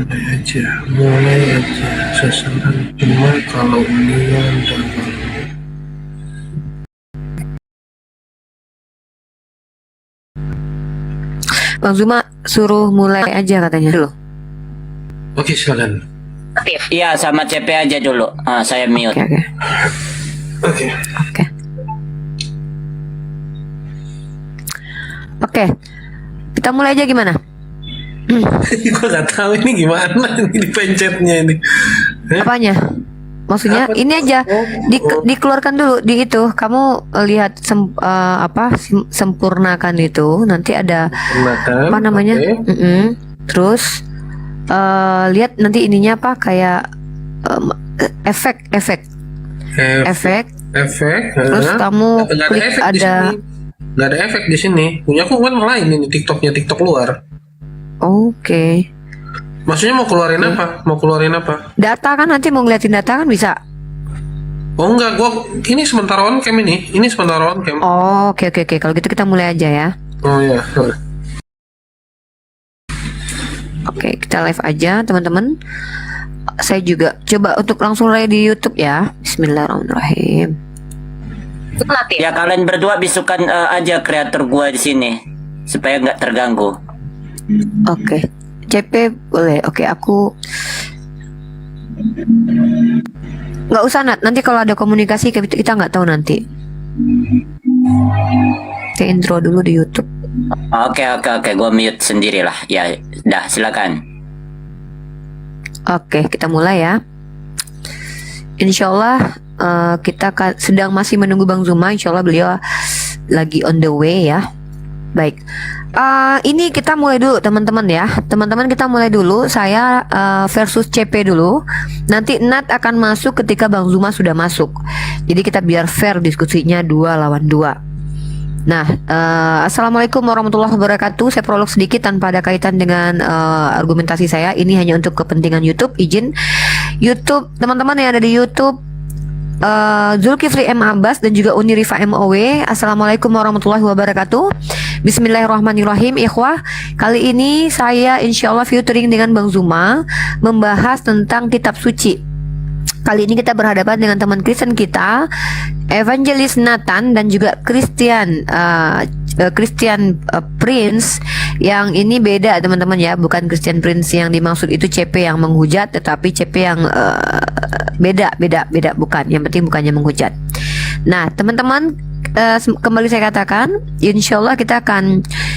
Mulai aja seseorang cuma kalau dia udah Bang Zuma suruh mulai aja katanya dulu. Oke, silakan. Iya, sama CP aja dulu. Saya mute. Oke. Kita mulai aja gimana? Gue nggak tahu ini gimana ini pencetnya ini. Apanya? Maksudnya Apa? ini aja dikeluarkan dulu di itu. Kamu lihat sempurnakan itu. Nanti ada apa namanya? Okay. Terus lihat nanti ininya apa kayak efek. Terus kamu klik ada. Nggak ada efek di sini. Punya aku kan lain ini TikToknya TikTok luar. Oke. Maksudnya mau keluarin apa? Mau keluarin apa? Data kan nanti mau ngeliatin data kan bisa. Oh enggak, gua ini sementara on cam ini. Ini sementara on cam. Oh, oke. Kalau gitu kita mulai aja ya. Oh ya. Oke, kita live aja teman-teman. Saya juga coba untuk langsung live di YouTube ya. Bismillahirrahmanirrahim. Ya kalian berdua bisukan aja kreator gua di sini supaya nggak terganggu. Oke. CP boleh. Oke, aku nggak usah Nat. Nanti kalau ada komunikasi kita nggak tahu nanti. Kita intro dulu di YouTube. Oke. Gua mute sendirilah. Ya, dah silakan. Oke, kita mulai ya. Insyaallah kita sedang masih menunggu Bang Zuma. Insyaallah beliau lagi on the way ya. Baik. Ini kita mulai dulu teman-teman ya. Teman-teman kita mulai dulu. Saya versus CP dulu. Nanti Nat akan masuk ketika Bang Zuma sudah masuk. Jadi kita biar fair diskusinya 2 lawan 2. Nah, assalamualaikum warahmatullahi wabarakatuh. Saya prolog sedikit tanpa ada kaitan dengan argumentasi saya. Ini hanya untuk kepentingan YouTube. Izin YouTube teman-teman yang ada di YouTube. Zulkifli M. Abbas dan juga Uni Rifa MOW. Assalamualaikum warahmatullahi wabarakatuh. Bismillahirrahmanirrahim. Ikhwah, kali ini saya insyaallah featuring dengan Bang Zuma membahas tentang kitab suci. Kali ini kita berhadapan dengan teman Kristen kita, Evangelis Nathan dan juga Christian Prince. Yang ini beda teman-teman ya, bukan Christian Prince yang dimaksud itu CP yang menghujat, tetapi CP yang beda, bukan. Yang penting bukannya menghujat. Nah teman-teman, kembali saya katakan, insyaallah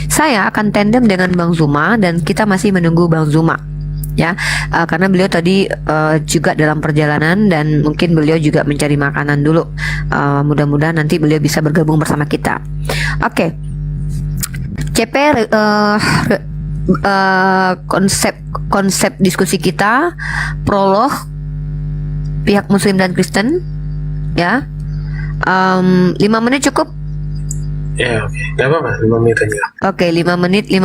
saya akan tandem dengan Bang Zuma dan kita masih menunggu Bang Zuma. Ya, karena beliau tadi juga dalam perjalanan dan mungkin beliau juga mencari makanan dulu. Mudah-mudahan nanti beliau bisa bergabung bersama kita. Oke. CP konsep diskusi kita prolog pihak Muslim dan Kristen ya. 5 menit cukup? Ya, oke. Gak apa-apa, 5 menit aja. Oke, 5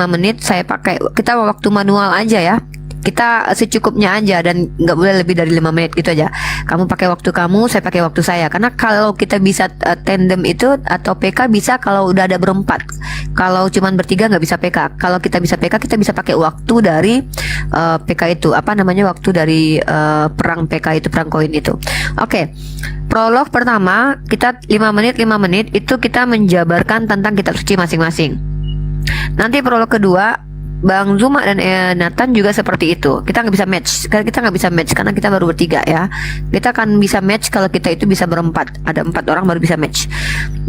menit saya pakai, kita waktu manual aja ya. Kita secukupnya aja dan nggak boleh lebih dari 5 menit gitu aja. Kamu pakai waktu kamu, saya pakai waktu saya. Karena kalau kita bisa tandem itu atau PK bisa kalau udah ada berempat. Kalau cuman bertiga nggak bisa PK. Kalau kita bisa PK, kita bisa pakai waktu dari PK itu. Apa namanya, waktu dari perang PK itu, perang koin itu. Oke. Prolog pertama kita 5 menit itu kita menjabarkan tentang kitab suci masing-masing. Nanti prolog kedua Bang Zuma dan Nathan juga seperti itu. Kita nggak bisa match. Kita nggak bisa match karena kita baru bertiga ya. Kita akan bisa match kalau kita itu bisa berempat. Ada 4 orang baru bisa match.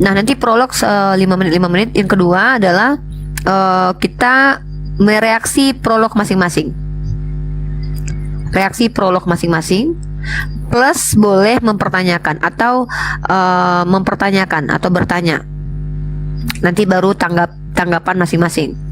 Nah nanti prolog 5 menit. Yang kedua adalah kita mereaksi prolog masing-masing. Reaksi prolog masing-masing. Plus boleh mempertanyakan atau mempertanyakan atau bertanya. Nanti baru tanggapan masing-masing.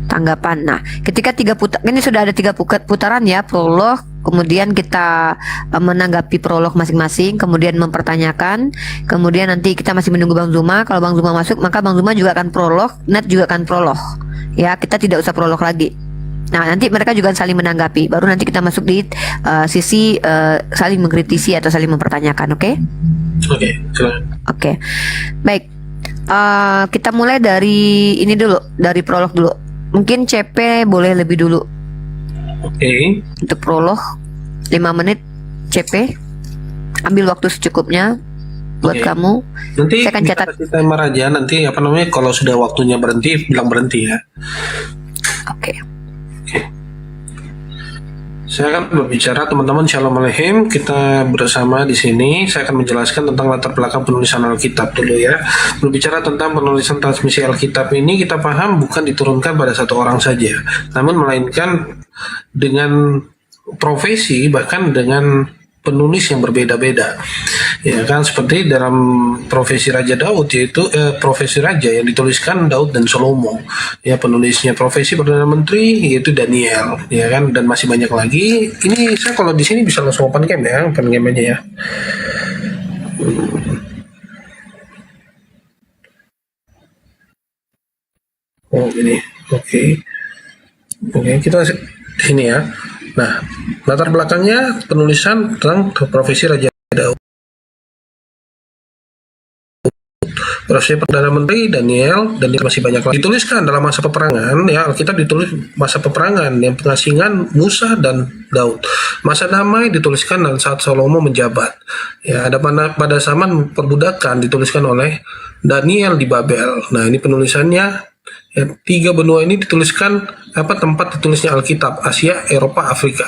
Tanggapan. Nah, ketika ini sudah ada 3 putaran ya, prolog, kemudian kita menanggapi prolog masing-masing, kemudian mempertanyakan, kemudian nanti kita masih menunggu Bang Zuma. Kalau Bang Zuma masuk, maka Bang Zuma juga akan prolog, Nat juga akan prolog. Ya, kita tidak usah prolog lagi. Nah, nanti mereka juga saling menanggapi. Baru nanti kita masuk di sisi saling mengkritisi atau saling mempertanyakan, oke? Oke, silakan. Oke. Baik. Kita mulai dari ini dulu, dari prolog dulu. Mungkin CP boleh lebih dulu. Oke. Untuk prolog 5 menit CP. Ambil waktu secukupnya buat Oke. kamu. Nanti Saya akan kita catat. kasih timer aja, nanti apa namanya, kalau sudah waktunya berhenti bilang berhenti ya. Oke. Saya akan berbicara, teman-teman. Shalom Aleichem. Kita bersama di sini. Saya akan menjelaskan tentang latar belakang penulisan Alkitab dulu ya. Berbicara tentang penulisan transmisi Alkitab ini, kita paham bukan diturunkan pada satu orang saja, namun melainkan dengan profesi, bahkan dengan penulis yang berbeda-beda. Ya kan, seperti dalam profesi Raja Daud, yaitu profesi raja yang dituliskan Daud dan Salomo. Ya, penulisnya profesi Perdana Menteri yaitu Daniel, ya kan, dan masih banyak lagi. Ini saya kalau di sini bisa langsung open game ya, open game aja ya. Oh ini, oke. Oke, kita sini ya. Nah, latar belakangnya penulisan tentang profesi Raja Daud. Profesi Perdana Menteri Daniel, dan masih banyak lagi. Dituliskan dalam masa peperangan ya, Alkitab ditulis masa peperangan yang pengasingan Musa dan Daud. Masa damai dituliskan dan saat Salomo menjabat. Ya, ada pada zaman perbudakan dituliskan oleh Daniel di Babel. Nah, ini penulisannya. Ya, 3 benua ini dituliskan tempat ditulisnya Alkitab, Asia, Eropa, Afrika.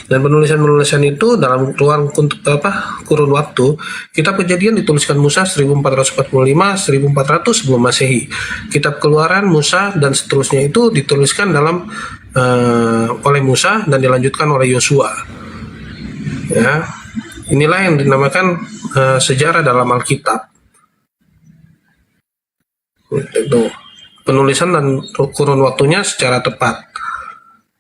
Dan penulisan-penulisan itu dalam kurun waktu, Kitab Kejadian dituliskan Musa 1445 1400 sebelum Masehi. Kitab Keluaran, Musa dan seterusnya itu dituliskan oleh Musa dan dilanjutkan oleh Yosua. Ya. Inilah yang dinamakan sejarah dalam Alkitab. Itu penulisan dan kurun waktunya secara tepat.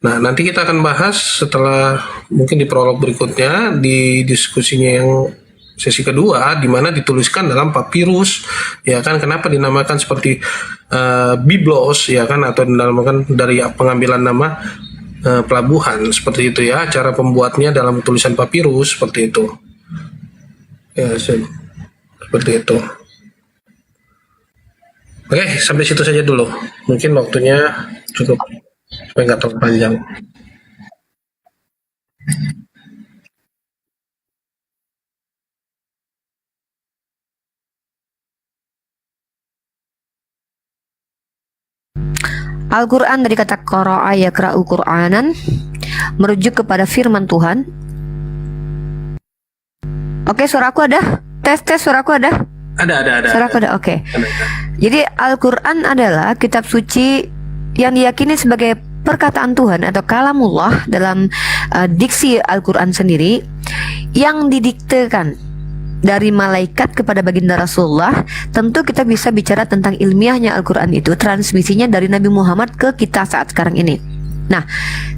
Nah, nanti kita akan bahas setelah mungkin di prolog berikutnya, di diskusinya yang sesi kedua, di mana dituliskan dalam papirus, ya kan, kenapa dinamakan seperti biblos, ya kan, atau dinamakan dari pengambilan nama pelabuhan, seperti itu ya, cara pembuatnya dalam tulisan papirus, seperti itu. Ya, seperti itu. Oke, sampai situ saja dulu. Mungkin waktunya cukup supaya nggak terlalu panjang. Al-Quran dari kata qara'a yakra'u Qur'anan, merujuk kepada firman Tuhan. Oke, suaraku ada? Tes, suaraku ada? Ada. Suaraku ada, oke. Ada. Jadi Al-Quran adalah kitab suci yang diyakini sebagai perkataan Tuhan atau kalamullah dalam diksi Al-Quran sendiri, yang didiktekan dari malaikat kepada baginda Rasulullah. Tentu kita bisa bicara tentang ilmiahnya Al-Quran itu, transmisinya dari Nabi Muhammad ke kita saat sekarang ini. Nah,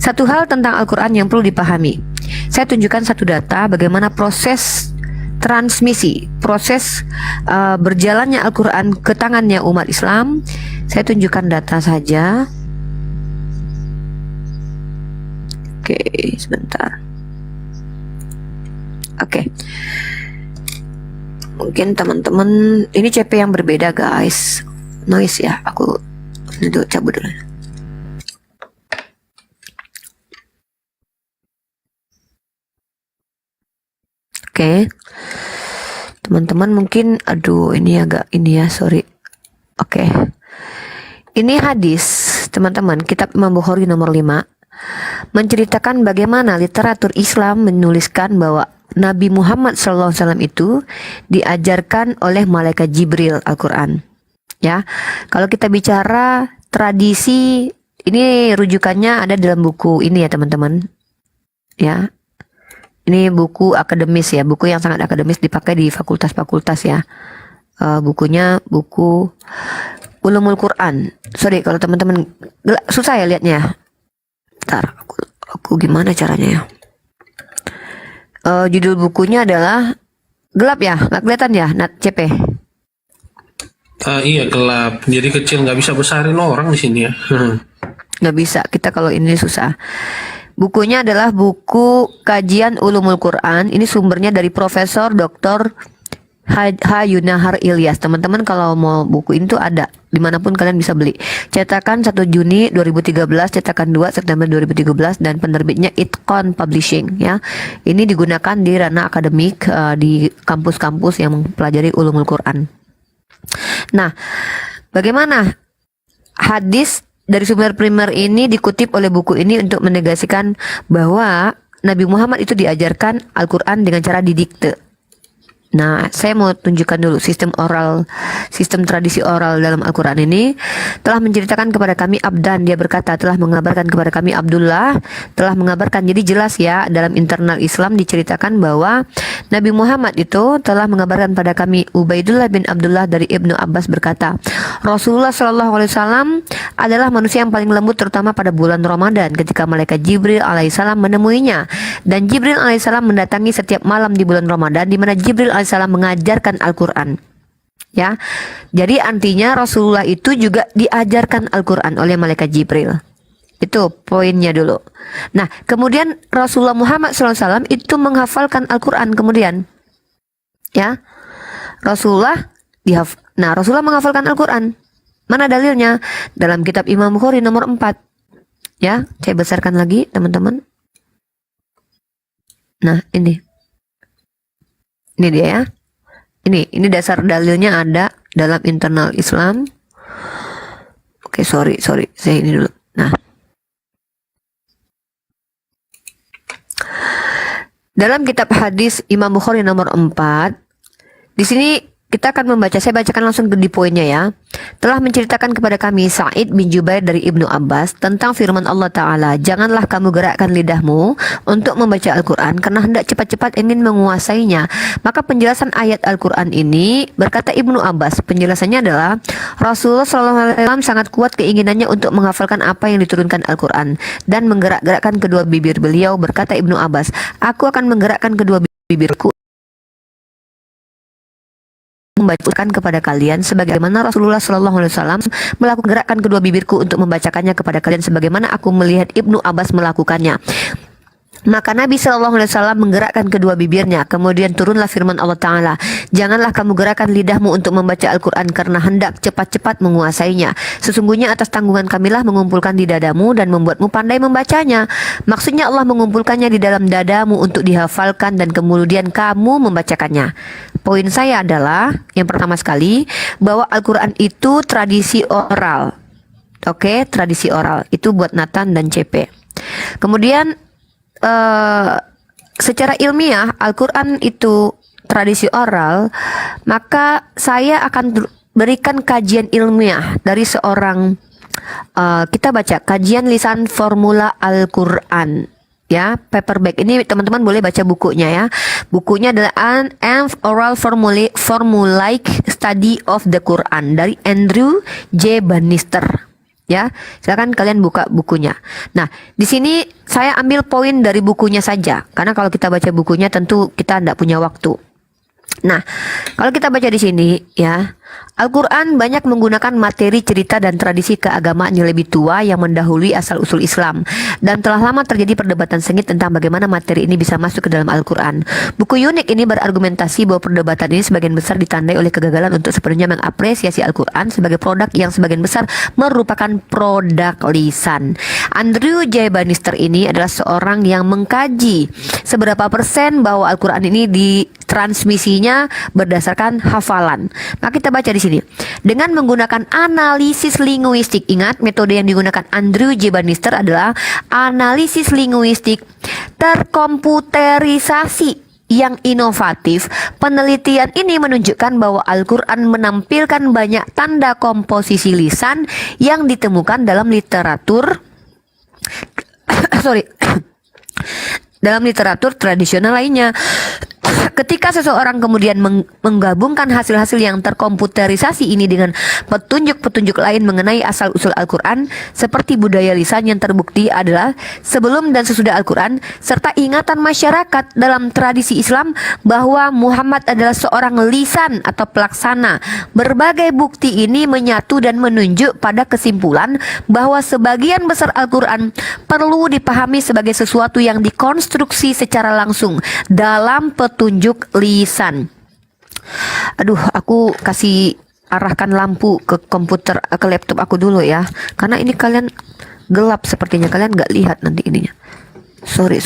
satu hal tentang Al-Quran yang perlu dipahami. Saya tunjukkan satu data bagaimana proses transmisi, proses berjalannya Al-Quran ke tangannya umat Islam. Saya tunjukkan data saja. Oke, sebentar. Oke. Mungkin teman-teman ini CP yang berbeda guys. Noise ya, aku dulu cabut dulu. Oke. Teman-teman mungkin ini ya, sorry. Oke. Ini hadis, teman-teman, kitab Imam Bukhari nomor 5 menceritakan bagaimana literatur Islam menuliskan bahwa Nabi Muhammad SAW itu diajarkan oleh malaikat Jibril Al-Quran. Ya, kalau kita bicara tradisi, ini rujukannya ada dalam buku ini ya teman-teman. Ya, ini buku akademis ya, buku yang sangat akademis dipakai di fakultas-fakultas ya. Bukunya buku Ulumul Quran. Sorry kalau teman-teman susah ya liatnya. Bentar, aku gimana caranya ya? Judul bukunya adalah gelap ya, nggak kelihatan ya, CP? Iya gelap, jadi kecil, nggak bisa besarin orang di sini ya. Nggak bisa, kita kalau ini susah. Bukunya adalah buku Kajian Ulumul Quran. Ini sumbernya dari Profesor Dr. Hayunahar Ilyas. Teman-teman kalau mau buku itu ada dimanapun kalian bisa beli. Cetakan 1 Juni 2013, cetakan 2 September 2013, dan penerbitnya Itqon Publishing ya. Ini digunakan di ranah akademik di kampus-kampus yang mempelajari ulumul Quran. Nah, bagaimana hadis dari sumber primer ini dikutip oleh buku ini untuk menegasikan bahwa Nabi Muhammad itu diajarkan Al-Quran dengan cara didikte. Nah, saya mau tunjukkan dulu sistem tradisi oral dalam Al-Quran ini. Telah menceritakan kepada kami Abdan, dia berkata, telah mengabarkan kepada kami Abdullah, telah mengabarkan. Jadi jelas ya, dalam internal Islam diceritakan bahwa Nabi Muhammad itu telah mengabarkan pada kami. Ubaidullah bin Abdullah dari Ibnu Abbas berkata, Rasulullah Shallallahu Alaihi Wasallam adalah manusia yang paling lembut, terutama pada bulan Ramadan ketika malaikat Jibril alaihissalam menemuinya. Dan Jibril alaihissalam mendatangi setiap malam di bulan Ramadan, di mana Jibril alaihissalam mengajarkan Al-Quran. Ya, jadi artinya Rasulullah itu juga diajarkan Al-Quran oleh malaikat Jibril. Itu poinnya dulu. Nah, kemudian Rasulullah Muhammad SAW itu menghafalkan Al-Quran kemudian. Ya, Rasulullah menghafalkan Al-Quran. Mana dalilnya? Dalam kitab Imam Bukhari nomor 4. Ya, saya besarkan lagi teman-teman. Nah, ini dia ya. Ini dasar dalilnya ada dalam internal Islam. Oke, sorry, saya ini dulu. Nah, dalam kitab hadis Imam Bukhari nomor 4, di sini kita akan membaca, saya bacakan langsung di poinnya ya. Telah menceritakan kepada kami Sa'id bin Jubair dari Ibnu Abbas tentang firman Allah Ta'ala, janganlah kamu gerakkan lidahmu untuk membaca Al-Quran karena hendak cepat-cepat ingin menguasainya. Maka penjelasan ayat Al-Quran ini, berkata Ibnu Abbas, penjelasannya adalah Rasulullah SAW sangat kuat keinginannya untuk menghafalkan apa yang diturunkan Al-Quran dan menggerak-gerakkan kedua bibir beliau. Berkata Ibnu Abbas, aku akan menggerakkan kedua bibirku membacakan kepada kalian sebagaimana Rasulullah Shallallahu Alaihi Wasallam melakukan gerakan kedua bibirku untuk membacakannya kepada kalian sebagaimana aku melihat Ibnu Abbas melakukannya. Maka Nabi Shallallahu Alaihi Wasallam menggerakkan kedua bibirnya. Kemudian turunlah firman Allah Ta'ala, janganlah kamu gerakkan lidahmu untuk membaca Al-Quran karena hendak cepat-cepat menguasainya. Sesungguhnya atas tanggungan kamilah mengumpulkan di dadamu dan membuatmu pandai membacanya. Maksudnya Allah mengumpulkannya di dalam dadamu untuk dihafalkan dan kemudian kamu membacakannya. Poin saya adalah, yang pertama sekali, bahwa Al-Quran itu tradisi oral. Oke, tradisi oral. Itu buat Nathan dan CP. Kemudian secara ilmiah Al-Quran itu tradisi oral, maka saya akan berikan kajian ilmiah dari seorang kita baca kajian lisan formula Al-Quran ya, paperback. Ini teman-teman boleh baca bukunya ya. Bukunya adalah An Oral Formulaic Study of the Quran dari Andrew J. Bannister. Ya, silakan kalian buka bukunya. Nah, di sini saya ambil poin dari bukunya saja, karena kalau kita baca bukunya tentu kita tidak punya waktu. Nah, kalau kita baca di sini ya, Al-Quran banyak menggunakan materi cerita dan tradisi keagamaan yang lebih tua yang mendahului asal-usul Islam, dan telah lama terjadi perdebatan sengit tentang bagaimana materi ini bisa masuk ke dalam Al-Quran. Buku unik ini berargumentasi bahwa perdebatan ini sebagian besar ditandai oleh kegagalan untuk sepenuhnya mengapresiasi Al-Quran sebagai produk yang sebagian besar merupakan produk lisan. Andrew J. Bannister ini adalah seorang yang mengkaji seberapa persen bahwa Al-Quran ini ditransmisinya berdasarkan hafalan. Nah, kita baca di sini. Dengan menggunakan analisis linguistik, ingat metode yang digunakan Andrew J. Bannister adalah analisis linguistik terkomputerisasi yang inovatif. Penelitian ini menunjukkan bahwa Al-Quran menampilkan banyak tanda komposisi lisan yang ditemukan dalam literatur dalam literatur tradisional lainnya. Ketika seseorang kemudian menggabungkan hasil-hasil yang terkomputerisasi ini dengan petunjuk-petunjuk lain mengenai asal-usul Al-Quran, seperti budaya lisan yang terbukti adalah sebelum dan sesudah Al-Quran, serta ingatan masyarakat dalam tradisi Islam bahwa Muhammad adalah seorang lisan atau pelaksana, berbagai bukti ini menyatu dan menunjuk pada kesimpulan bahwa sebagian besar Al-Quran perlu dipahami sebagai sesuatu yang dikonstruksi secara langsung dalam petunjuk lisan. Aduh, aku kasih arahkan lampu ke komputer, ke laptop aku dulu ya. Karena ini kalian gelap sepertinya, kalian nggak lihat nanti ininya. Sorry.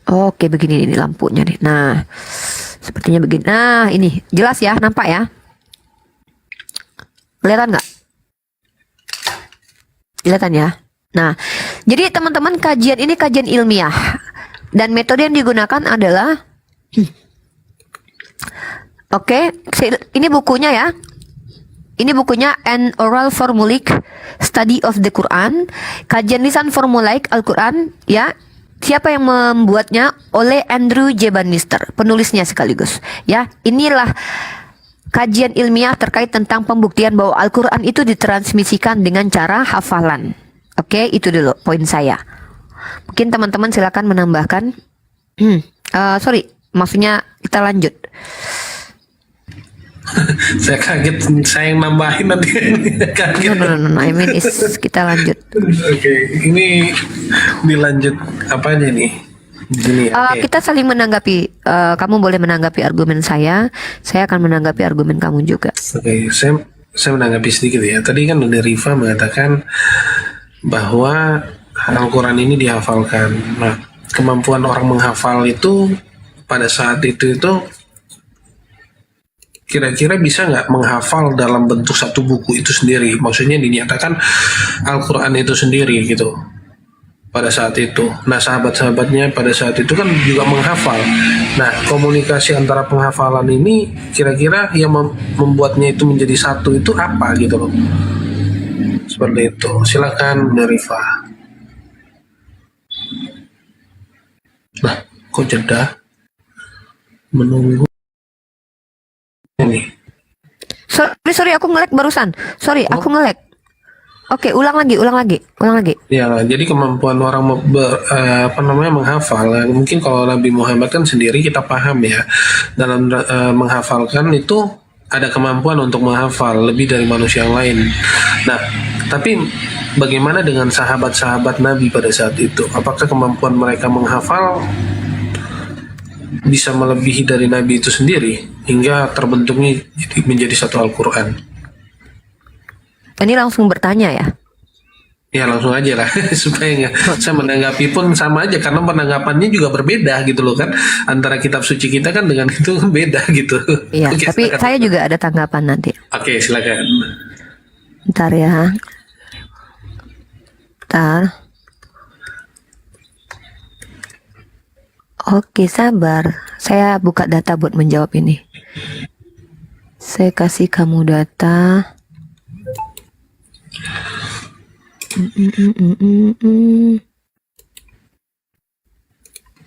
Oke, begini ini lampunya nih. Nah, sepertinya begini. Nah, ini jelas ya, nampak ya? Kelihatan nggak? Kelihatan ya? Nah, jadi teman-teman, kajian ini kajian ilmiah. Dan metode yang digunakan adalah Oke, ini bukunya ya. Ini bukunya An Oral Formulaic Study of the Quran, kajian lisan formulaik Al-Quran ya. Siapa yang membuatnya? Oleh Andrew J. Bannister, penulisnya sekaligus ya. Inilah kajian ilmiah terkait tentang pembuktian bahwa Al-Quran itu ditransmisikan dengan cara hafalan. Oke, itu dulu poin saya. Mungkin teman-teman silakan menambahkan. Sorry, maksudnya kita lanjut. Saya kaget, saya yang nambahin nanti. Kaget. No, I mean kita lanjut. Oke, ini dilanjut apanya nih? Gini, Kita saling menanggapi. Kamu boleh menanggapi argumen saya akan menanggapi argumen kamu juga. Oke, saya menanggapi sedikit ya. Tadi kan dari Rifa mengatakan bahwa Al-Quran ini dihafalkan. Nah, kemampuan orang menghafal itu pada saat itu kira-kira bisa nggak menghafal dalam bentuk satu buku itu sendiri? Maksudnya dinyatakan Al-Quran itu sendiri gitu pada saat itu. Nah, sahabat-sahabatnya pada saat itu kan juga menghafal. Nah, komunikasi antara penghafalan ini kira-kira yang membuatnya itu menjadi satu itu apa gitu loh? Seperti itu. Silakan Rifa. Nah, kok jeda? Menunggu ini. Sorry, aku nge-lag barusan. Sorry, aku nge-lag. Oke, ulang lagi. Ya, jadi kemampuan orang menghafal. Mungkin kalau Nabi Muhammad kan sendiri kita paham ya, dalam menghafalkan itu ada kemampuan untuk menghafal lebih dari manusia yang lain. Nah, tapi bagaimana dengan sahabat-sahabat Nabi pada saat itu? Apakah kemampuan mereka menghafal bisa melebihi dari Nabi itu sendiri hingga terbentuknya menjadi satu Al-Quran? Ini langsung bertanya ya? Ya langsung aja lah supaya saya menanggapi pun sama aja karena penanggapannya juga berbeda gitu loh kan, antara kitab suci kita kan dengan itu beda gitu. Iya, Oke, tapi silakan. saya juga ada tanggapan nanti. Oke, silakan. Bentar ya. Bentar. Oke, sabar. Saya buka data buat menjawab ini. Saya kasih kamu data.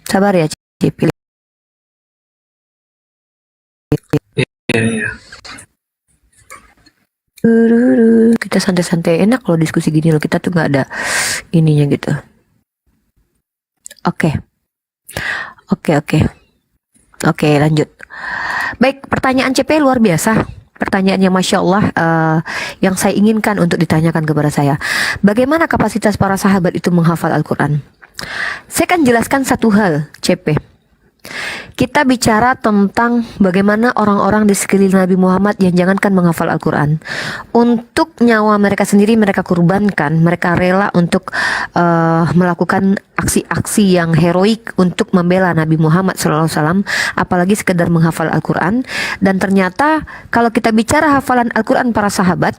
Sabar ya, Ci. Pilih. Ya. Kita santai-santai, enak kalau diskusi gini loh. Kita tuh nggak ada ininya gitu. Oke, lanjut. Baik, pertanyaan CP luar biasa. Pertanyaan yang Masya Allah yang saya inginkan untuk ditanyakan kepada saya. Bagaimana kapasitas para sahabat itu menghafal Al-Quran? Saya akan jelaskan satu hal, CP. Kita bicara tentang bagaimana orang-orang di sekeliling Nabi Muhammad yang jangankan menghafal Al-Quran. Untuk nyawa mereka sendiri mereka kurbankan, mereka rela untuk melakukan aksi-aksi yang heroik untuk membela Nabi Muhammad SAW, apalagi sekedar menghafal Al-Quran. Dan ternyata kalau kita bicara hafalan Al-Quran para sahabat,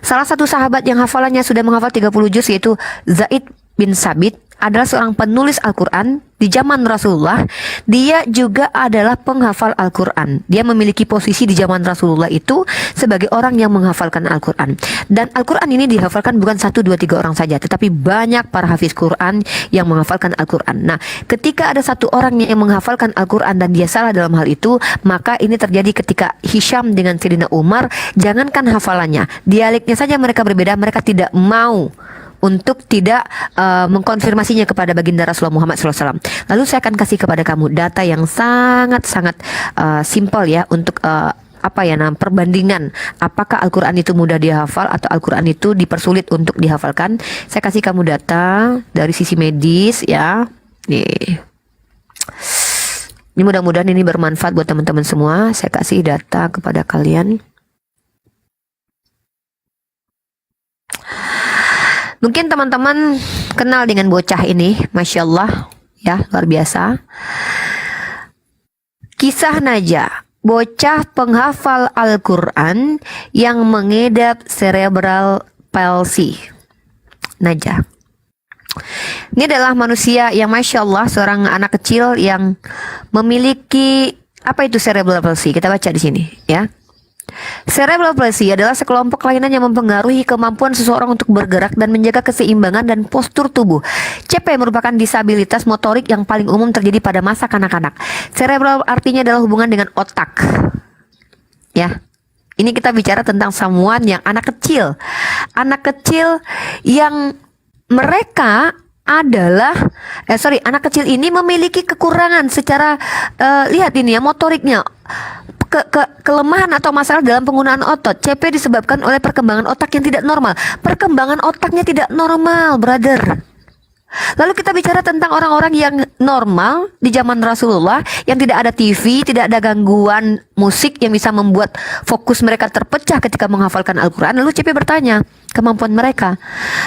salah satu sahabat yang hafalannya sudah menghafal 30 juz yaitu Zaid bin Sabit adalah seorang penulis Al-Quran di zaman Rasulullah. Dia juga adalah penghafal Al-Quran. Dia memiliki posisi di zaman Rasulullah itu sebagai orang yang menghafalkan Al-Quran. Dan Al-Quran ini dihafalkan bukan 1, 2, 3 orang saja, tetapi banyak para hafiz Quran yang menghafalkan Al-Quran. Nah, ketika ada satu orang yang menghafalkan Al-Quran dan dia salah dalam hal itu, maka ini terjadi ketika Hisham dengan Sayyidina Umar. Jangankan hafalannya, dialeknya saja mereka berbeda. Mereka tidak mau untuk tidak mengkonfirmasinya kepada baginda Rasulullah Muhammad SAW. Lalu saya akan kasih kepada kamu data yang sangat-sangat simpel ya untuk perbandingan apakah Al-Quran itu mudah dihafal atau Al-Quran itu dipersulit untuk dihafalkan. Saya kasih kamu data dari sisi medis ya. Nih. Ini mudah-mudahan ini bermanfaat buat teman-teman semua. Saya kasih data kepada kalian. Mungkin teman-teman kenal dengan bocah ini, Masya Allah, ya luar biasa. Kisah Najah, bocah penghafal Al-Quran yang mengidap cerebral palsy. Najah. Ini adalah manusia yang Masya Allah, seorang anak kecil yang memiliki, apa itu cerebral palsy? Kita baca di sini, ya. Cerebral palsy adalah sekelompok kelainan yang mempengaruhi kemampuan seseorang untuk bergerak dan menjaga keseimbangan dan postur tubuh. CP merupakan disabilitas motorik yang paling umum terjadi pada masa kanak-kanak. Cerebral artinya adalah hubungan dengan otak. Ya. Ini kita bicara tentang someone yang anak kecil. Anak kecil yang mereka adalah anak kecil ini memiliki kekurangan secara lihat ini ya, motoriknya. Kelemahan atau masalah dalam penggunaan otot. CP disebabkan oleh perkembangan otak yang tidak normal. Perkembangan otaknya tidak normal, brother. Lalu kita bicara tentang orang-orang yang normal di zaman Rasulullah, yang tidak ada TV, tidak ada gangguan musik yang bisa membuat fokus mereka terpecah ketika menghafalkan Al-Quran. Lalu CP bertanya kemampuan mereka.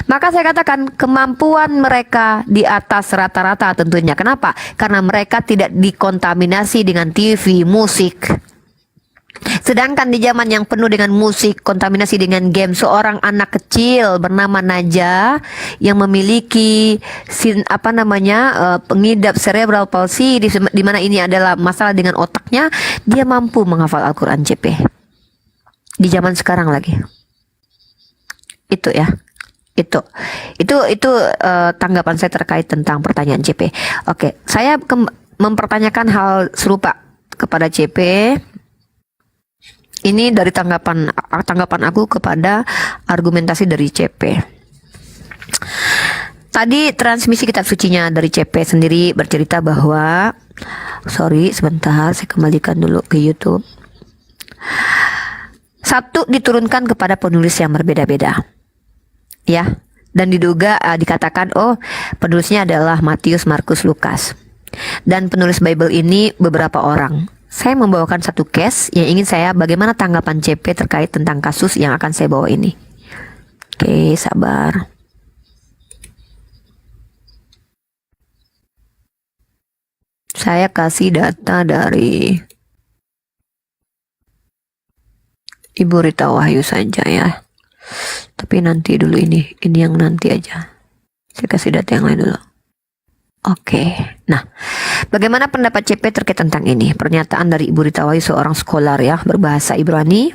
Maka saya katakan kemampuan mereka di atas rata-rata tentunya. Kenapa? Karena mereka tidak dikontaminasi dengan TV, musik. Sedangkan di zaman yang penuh dengan musik, kontaminasi dengan game, seorang anak kecil bernama Najah yang memiliki pengidap cerebral palsy, di mana ini adalah masalah dengan otaknya, dia mampu menghafal Al-Quran CP di zaman sekarang lagi. Itu ya. Itu tanggapan saya terkait tentang pertanyaan CP. Oke, saya mempertanyakan hal serupa kepada CP. Ini dari tanggapan aku kepada argumentasi dari CP. Tadi transmisi kitab sucinya dari CP sendiri bercerita bahwa, sorry sebentar, saya kembalikan dulu ke YouTube. Satu, diturunkan kepada penulis yang berbeda-beda, ya, dan diduga dikatakan penulisnya adalah Matius, Markus, Lukas, dan penulis Bible ini beberapa orang. Saya membawakan satu case yang ingin bagaimana tanggapan CP terkait tentang kasus yang akan saya bawa ini. Oke, sabar. Saya kasih data dari Ibu Rita Wahyu saja ya. Tapi nanti dulu ini yang nanti aja. Saya kasih data yang lain dulu. Oke, nah, bagaimana pendapat CP terkait tentang ini? Pernyataan dari Ibu Rita Wahyu, seorang scholar ya, berbahasa Ibrani.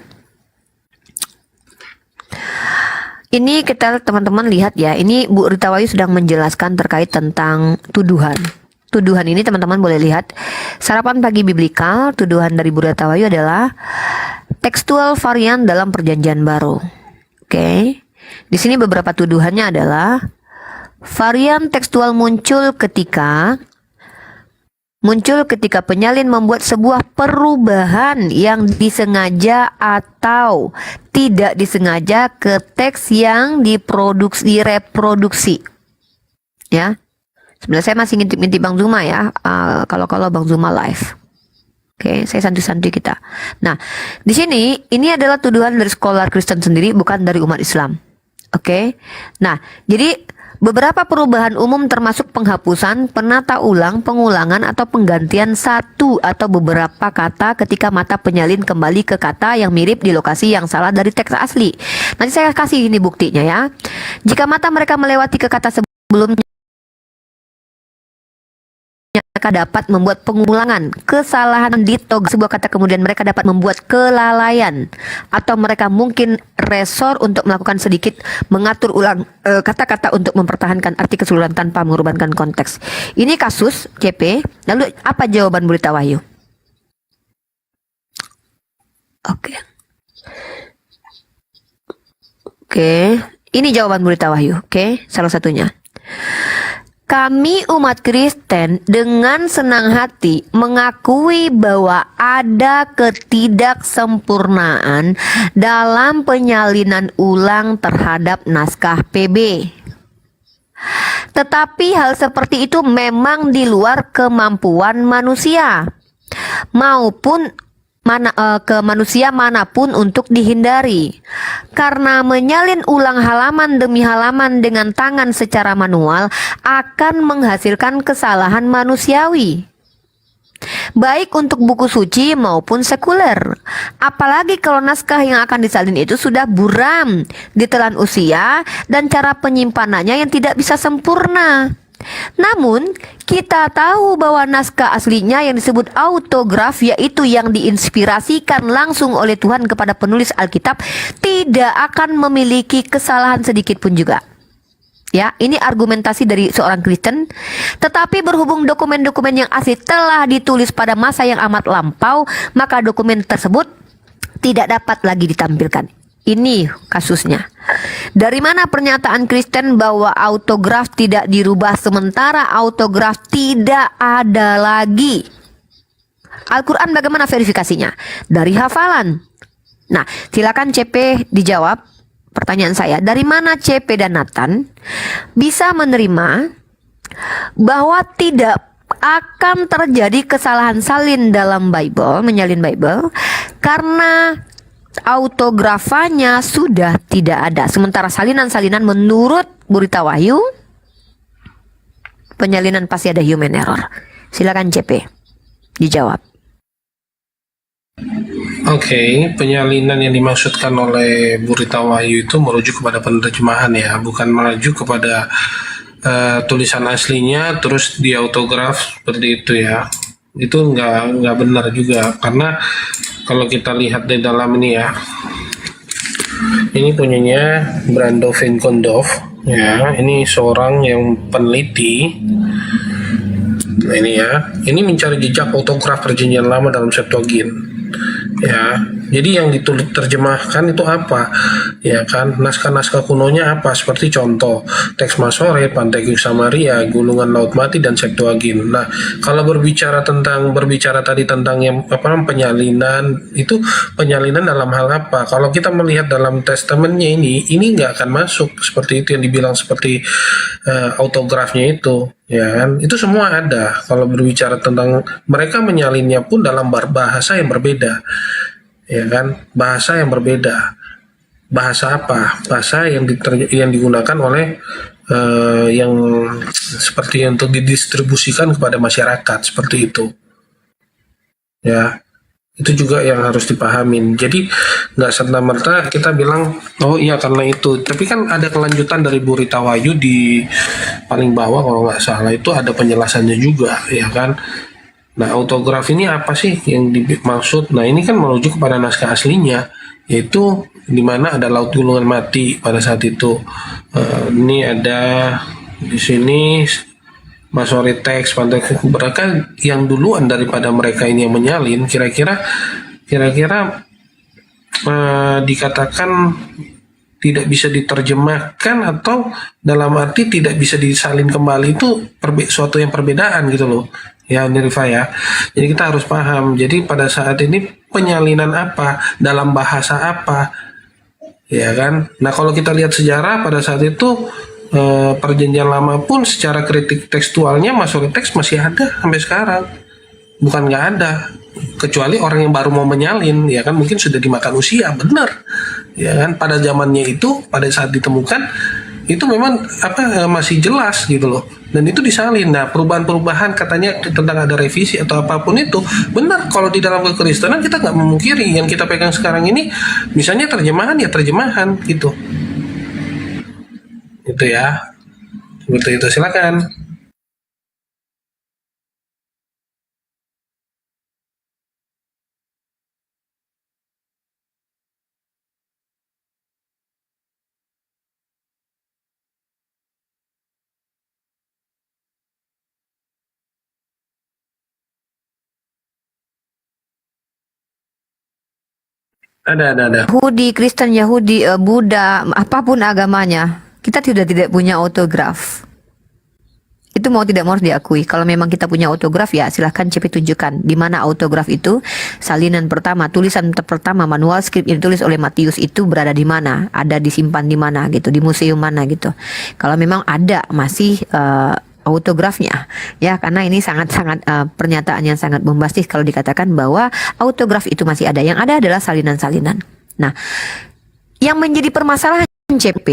Ini kita teman-teman lihat ya, ini Bu Rita Wahyu sedang menjelaskan terkait tentang tuduhan. Tuduhan ini teman-teman boleh lihat. Sarapan pagi biblikal, tuduhan dari Bu Rita Wahyu adalah tekstual varian dalam Perjanjian Baru. Oke, di sini beberapa tuduhannya adalah varian tekstual muncul ketika penyalin membuat sebuah perubahan yang disengaja atau tidak disengaja ke teks yang direproduksi. Ya. Sebenarnya saya masih ngintip-ngintip Bang Zuma ya. Kalau Bang Zuma live. Oke, saya santuy-santuy kita. Nah, di sini ini adalah tuduhan dari scholar Kristen sendiri, bukan dari umat Islam. Oke. Nah, jadi beberapa perubahan umum termasuk penghapusan, penata ulang, pengulangan, atau penggantian satu atau beberapa kata ketika mata penyalin kembali ke kata yang mirip di lokasi yang salah dari teks asli. Nanti saya kasih ini buktinya ya. Jika mata mereka melewati ke kata sebelumnya, mereka dapat membuat pengulangan, kesalahan di sebuah kata, kemudian mereka dapat membuat kelalaian, atau mereka mungkin resor untuk melakukan sedikit mengatur ulang kata-kata untuk mempertahankan arti keseluruhan tanpa mengorbankan konteks. Ini kasus CP. Lalu apa jawaban Bu Rita Wahyu? Oke. Ini jawaban Bu Rita Wahyu. Oke, salah satunya. Kami umat Kristen dengan senang hati mengakui bahwa ada ketidaksempurnaan dalam penyalinan ulang terhadap naskah PB. Tetapi hal seperti itu memang di luar kemampuan manusia. maupun ke manusia manapun untuk dihindari, karena menyalin ulang halaman demi halaman dengan tangan secara manual akan menghasilkan kesalahan manusiawi, baik untuk buku suci maupun sekuler. Apalagi kalau naskah yang akan disalin itu sudah buram, ditelan usia, dan cara penyimpanannya yang tidak bisa sempurna. Namun, kita tahu bahwa naskah aslinya yang disebut autograf, yaitu yang diinspirasikan langsung oleh Tuhan kepada penulis Alkitab, tidak akan memiliki kesalahan sedikit pun juga. Ya, ini argumentasi dari seorang Kristen. Tetapi berhubung dokumen-dokumen yang asli telah ditulis pada masa yang amat lampau, maka dokumen tersebut tidak dapat lagi ditampilkan. Ini kasusnya. Dari mana pernyataan Kristen bahwa autograf tidak dirubah sementara autograf tidak ada lagi? Al-Quran bagaimana verifikasinya? Dari hafalan. Nah, silakan CP dijawab pertanyaan saya. Dari mana CP dan Nathan bisa menerima bahwa tidak akan terjadi kesalahan salin dalam Bible, menyalin Bible, karena autografanya sudah tidak ada. Sementara salinan-salinan menurut Berita Wahyu, penyalinan pasti ada human error. Silakan CP dijawab. Oke, penyalinan yang dimaksudkan oleh Berita Wahyu itu merujuk kepada penerjemahan ya, bukan merujuk kepada tulisan aslinya terus di autograf seperti itu ya. Itu nggak benar juga, karena kalau kita lihat di dalam ini ya, ini punyanya Brando Vinkondov ya, ini seorang yang peneliti. Nah ini ya, ini mencari jejak autograf perjanjian lama dalam Septuagint ya. Jadi yang terjemahkan itu apa? Ya kan, naskah-naskah kunonya apa? Seperti contoh teks Masoret, Pentateuch Samaria, Gulungan Laut Mati, dan Septuagint. Nah, kalau berbicara tadi tentang yang penyalinan, itu penyalinan dalam hal apa? Kalau kita melihat dalam testamennya ini nggak akan masuk seperti itu yang dibilang seperti autografnya itu. Ya kan, itu semua ada. Kalau berbicara tentang mereka menyalinnya pun dalam bahasa yang berbeda, ya kan, bahasa yang berbeda. Bahasa apa? Bahasa yang digunakan oleh yang seperti untuk didistribusikan kepada masyarakat seperti itu. Ya, itu juga yang harus dipahamin. Jadi nggak serta-merta kita bilang oh iya karena itu. Tapi kan ada kelanjutan dari Berita Wahyu di paling bawah kalau nggak salah itu ada penjelasannya juga, ya kan. Nah, autograf ini apa sih yang dimaksud? Nah, ini kan merujuk kepada naskah aslinya, yaitu di mana ada Laut Gulungan Mati pada saat itu. Ini ada di sini Masoret teks, Pentateuch, mereka yang duluan daripada mereka ini yang menyalin, kira-kira dikatakan tidak bisa diterjemahkan atau dalam arti tidak bisa disalin kembali, itu suatu yang perbedaan gitu loh. Ya, Nirva ya. Jadi kita harus paham. Jadi pada saat ini penyalinan apa, dalam bahasa apa, ya kan. Nah kalau kita lihat sejarah pada saat itu perjanjian lama pun secara kritik tekstualnya Masoret teks masih ada sampai sekarang. Bukan nggak ada, kecuali orang yang baru mau menyalin, ya kan, mungkin sudah dimakan usia, benar, ya kan. Pada zamannya itu, pada saat ditemukan itu memang masih jelas gitu loh, dan itu disalin. Nah, perubahan-perubahan katanya tentang ada revisi atau apapun itu benar. Kalau di dalam kekristenan kita nggak memungkiri yang kita pegang sekarang ini, misalnya terjemahan ya terjemahan gitu, itu ya, seperti itu. Silakan. Ada. Yahudi, Kristen, Yahudi, Buddha, apapun agamanya, kita tidak punya autograf. Itu mau tidak mau harus diakui. Kalau memang kita punya autograf, ya silahkan CP tunjukkan di mana autograf itu. Salinan pertama, tulisan pertama, manual skrip yang ditulis oleh Matius itu berada di mana, ada disimpan di mana gitu, di museum mana gitu. Kalau memang ada masih autografnya ya, karena ini sangat-sangat pernyataan yang sangat bombastis kalau dikatakan bahwa autograf itu masih ada. Yang ada adalah salinan-salinan. Nah, yang menjadi permasalahan CP,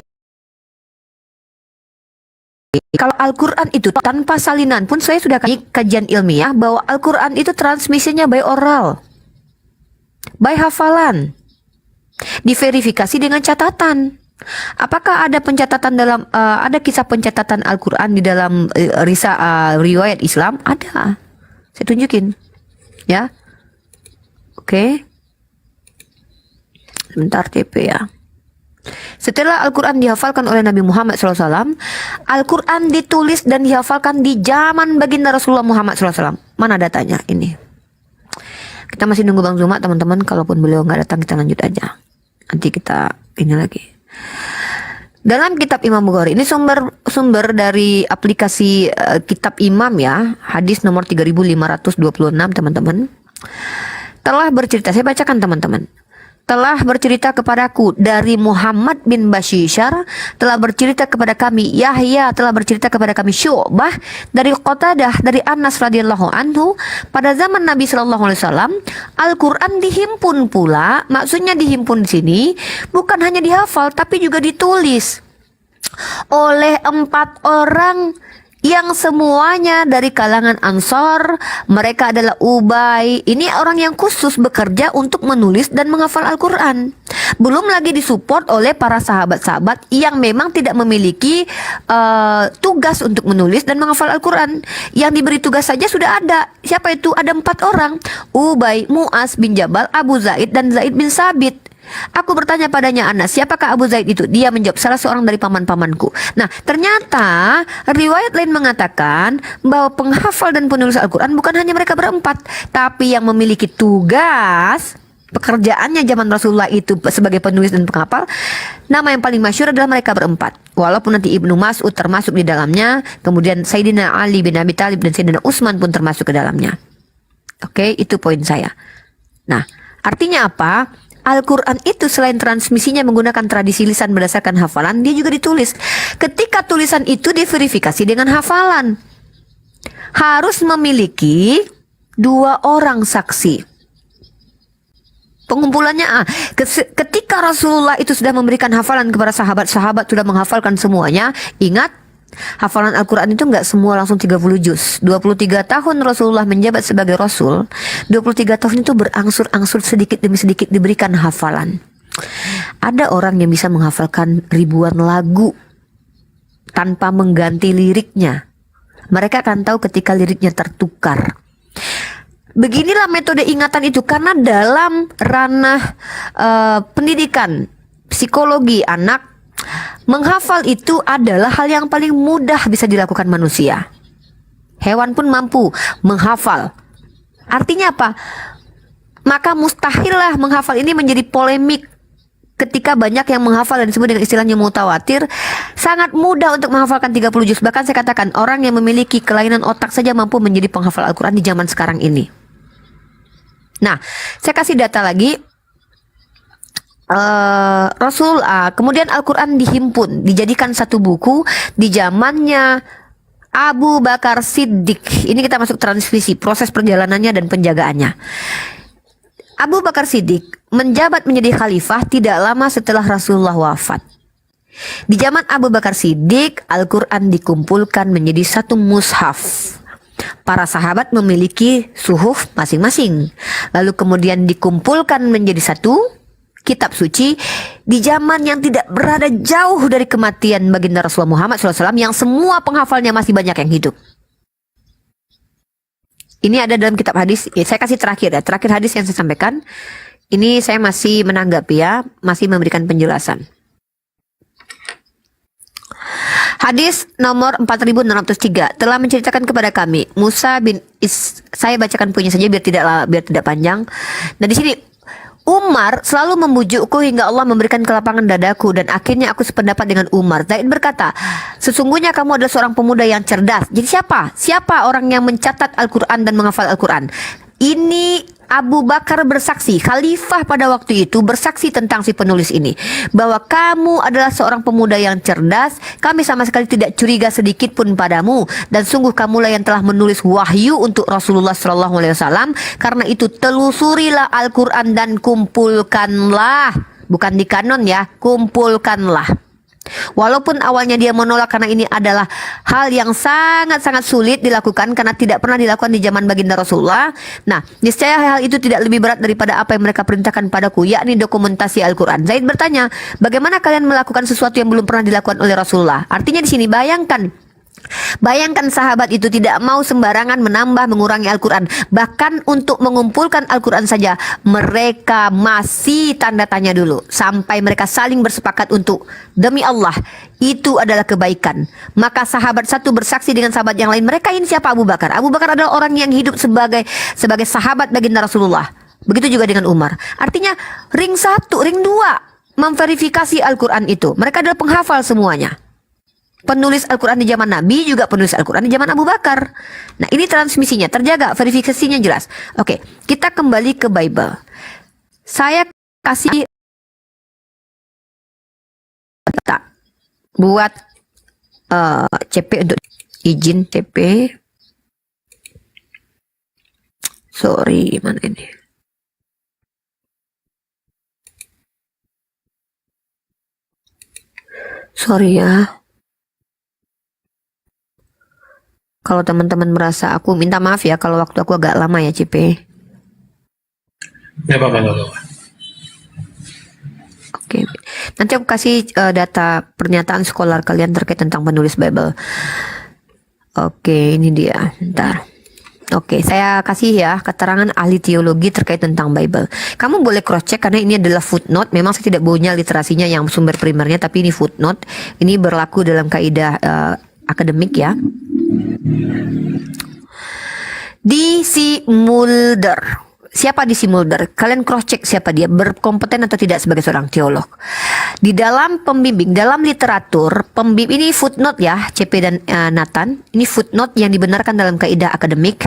kalau Al-Quran itu tanpa salinan pun, saya sudah kajian ilmiah bahwa Al-Quran itu transmisinya by oral, by hafalan, diverifikasi dengan catatan. Apakah ada pencatatan dalam ada kisah pencatatan Al-Quran di dalam riwayat Islam? Ada. Saya tunjukin. Ya. Oke. Sebentar TP ya. Setelah Al-Quran dihafalkan oleh Nabi Muhammad SAW, Al-Quran ditulis dan dihafalkan di zaman baginda Rasulullah Muhammad SAW. Mana datanya ini? Kita masih nunggu Bang Zuma, teman-teman. Kalaupun beliau nggak datang, kita lanjut aja. Nanti kita ini lagi. Dalam kitab Imam Bukhari, ini sumber dari aplikasi kitab Imam ya, hadis nomor 3526 teman-teman. Telah bercerita, saya bacakan teman-teman. Telah bercerita kepadaku dari Muhammad bin Bashishar, telah bercerita kepada kami Yahya, telah bercerita kepada kami Syu'bah dari Qatadah dari Anas radhiyallahu anhu, pada zaman Nabi sallallahu alaihi wasallam Al-Qur'an dihimpun pula. Maksudnya dihimpun di sini bukan hanya dihafal tapi juga ditulis oleh 4 orang yang semuanya dari kalangan Ansor. Mereka adalah Ubay. Ini orang yang khusus bekerja untuk menulis dan menghafal Al-Quran. Belum lagi disupport oleh para sahabat-sahabat yang memang tidak memiliki tugas untuk menulis dan menghafal Al-Quran. Yang diberi tugas saja sudah ada. Siapa itu? Ada 4 orang. Ubay, Mu'az bin Jabal, Abu Zaid, dan Zaid bin Sabit. Aku bertanya padanya, Anas, siapakah Abu Zaid itu? Dia menjawab, salah seorang dari paman-pamanku. Nah, ternyata riwayat lain mengatakan bahwa penghafal dan penulis Al-Quran bukan hanya mereka berempat, tapi yang memiliki tugas pekerjaannya zaman Rasulullah itu sebagai penulis dan penghafal, nama yang paling masyhur adalah mereka berempat. Walaupun nanti Ibnu Mas'ud termasuk di dalamnya, kemudian Sayyidina Ali bin Abi Thalib dan Sayyidina Utsman pun termasuk ke dalamnya. Oke, itu poin saya. Nah, artinya apa? Al-Quran itu selain transmisinya menggunakan tradisi lisan berdasarkan hafalan, dia juga ditulis. Ketika tulisan itu diverifikasi dengan hafalan, harus memiliki 2 orang saksi. Pengumpulannya ketika Rasulullah itu sudah memberikan hafalan kepada sahabat-sahabat, sudah menghafalkan semuanya. Ingat, hafalan Al-Quran itu nggak semua langsung 30 juz. 23 tahun Rasulullah menjabat sebagai Rasul. 23 tahun itu berangsur-angsur sedikit demi sedikit diberikan hafalan. Ada orang yang bisa menghafalkan ribuan lagu tanpa mengganti liriknya. Mereka akan tahu ketika liriknya tertukar. Beginilah metode ingatan itu, karena dalam ranah pendidikan psikologi anak, menghafal itu adalah hal yang paling mudah bisa dilakukan manusia. Hewan pun mampu menghafal. Artinya apa? Maka mustahillah menghafal ini menjadi polemik ketika banyak yang menghafal dan disebut dengan istilahnya mutawatir. Sangat mudah untuk menghafalkan 30 juz. Bahkan saya katakan orang yang memiliki kelainan otak saja mampu menjadi penghafal Al-Quran di zaman sekarang ini. Nah, saya kasih data lagi. Kemudian Al-Quran dihimpun, dijadikan satu buku di zamannya Abu Bakar Siddiq. Ini kita masuk transmisi, proses perjalanannya dan penjagaannya. Abu Bakar Siddiq menjabat menjadi khalifah tidak lama setelah Rasulullah wafat. Di zaman Abu Bakar Siddiq, Al-Quran dikumpulkan menjadi satu mushaf. Para sahabat memiliki suhuf masing-masing. Lalu kemudian dikumpulkan menjadi satu kitab suci di zaman yang tidak berada jauh dari kematian baginda Rasulullah Muhammad SAW, yang semua penghafalnya masih banyak yang hidup. Ini ada dalam kitab hadis. Saya kasih terakhir ya, terakhir hadis yang saya sampaikan. Ini saya masih menanggapi ya, masih memberikan penjelasan. Hadis nomor 4603 telah menceritakan kepada kami Musa bin saya bacakan punya saja biar tidak panjang. Nah, di sini Umar selalu membujukku hingga Allah memberikan kelapangan dadaku, dan akhirnya aku sependapat dengan Umar. Zaid berkata, sesungguhnya kamu adalah seorang pemuda yang cerdas. Jadi siapa orang yang mencatat Al-Quran dan menghafal Al-Quran? Ini Abu Bakar bersaksi, khalifah pada waktu itu bersaksi tentang si penulis ini, bahwa kamu adalah seorang pemuda yang cerdas, kami sama sekali tidak curiga sedikit pun padamu, dan sungguh kamulah yang telah menulis wahyu untuk Rasulullah SAW. Karena itu telusurilah Al-Quran dan kumpulkanlah, bukan di kanon ya, kumpulkanlah. Walaupun awalnya dia menolak karena ini adalah hal yang sangat-sangat sulit dilakukan karena tidak pernah dilakukan di zaman baginda Rasulullah. Nah, niscaya hal itu tidak lebih berat daripada apa yang mereka perintahkan padaku, yakni dokumentasi Al-Quran. Zaid bertanya, bagaimana kalian melakukan sesuatu yang belum pernah dilakukan oleh Rasulullah? Artinya di sini Bayangkan sahabat itu tidak mau sembarangan menambah mengurangi Al-Quran. Bahkan untuk mengumpulkan Al-Quran saja mereka masih tanda tanya dulu, sampai mereka saling bersepakat untuk demi Allah itu adalah kebaikan. Maka sahabat satu bersaksi dengan sahabat yang lain. Mereka ini siapa? Abu Bakar. Abu Bakar adalah orang yang hidup sebagai sahabat baginda Rasulullah. Begitu juga dengan Umar. Artinya ring 1, ring 2 memverifikasi Al-Quran itu. Mereka adalah penghafal semuanya. Penulis Al-Quran di zaman Nabi juga penulis Al-Quran di zaman Abu Bakar. Nah, ini transmisinya terjaga, verifikasinya jelas. Oke, kita kembali ke Bible. Saya kasih buat CP untuk izin CP. Sorry, mana ini? Sorry ya. Kalau teman-teman merasa, aku minta maaf ya kalau waktu aku agak lama ya, CP. Nggak apa-apa. Oke, nanti aku kasih data pernyataan sekolah kalian terkait tentang penulis Bible. Oke, ini dia. Bentar. Oke, saya kasih ya keterangan ahli teologi terkait tentang Bible. Kamu boleh cross check karena ini adalah footnote. Memang saya tidak punya literasinya yang sumber primernya, tapi ini footnote. Ini berlaku dalam kaidah akademik ya. D.C. Mulder. Siapa D.C. Mulder? Kalian cross check siapa dia, berkompeten atau tidak sebagai seorang teolog. Di dalam pembimbing, dalam literatur, ini footnote ya, CP dan Nathan. Ini footnote yang dibenarkan dalam kaidah akademik.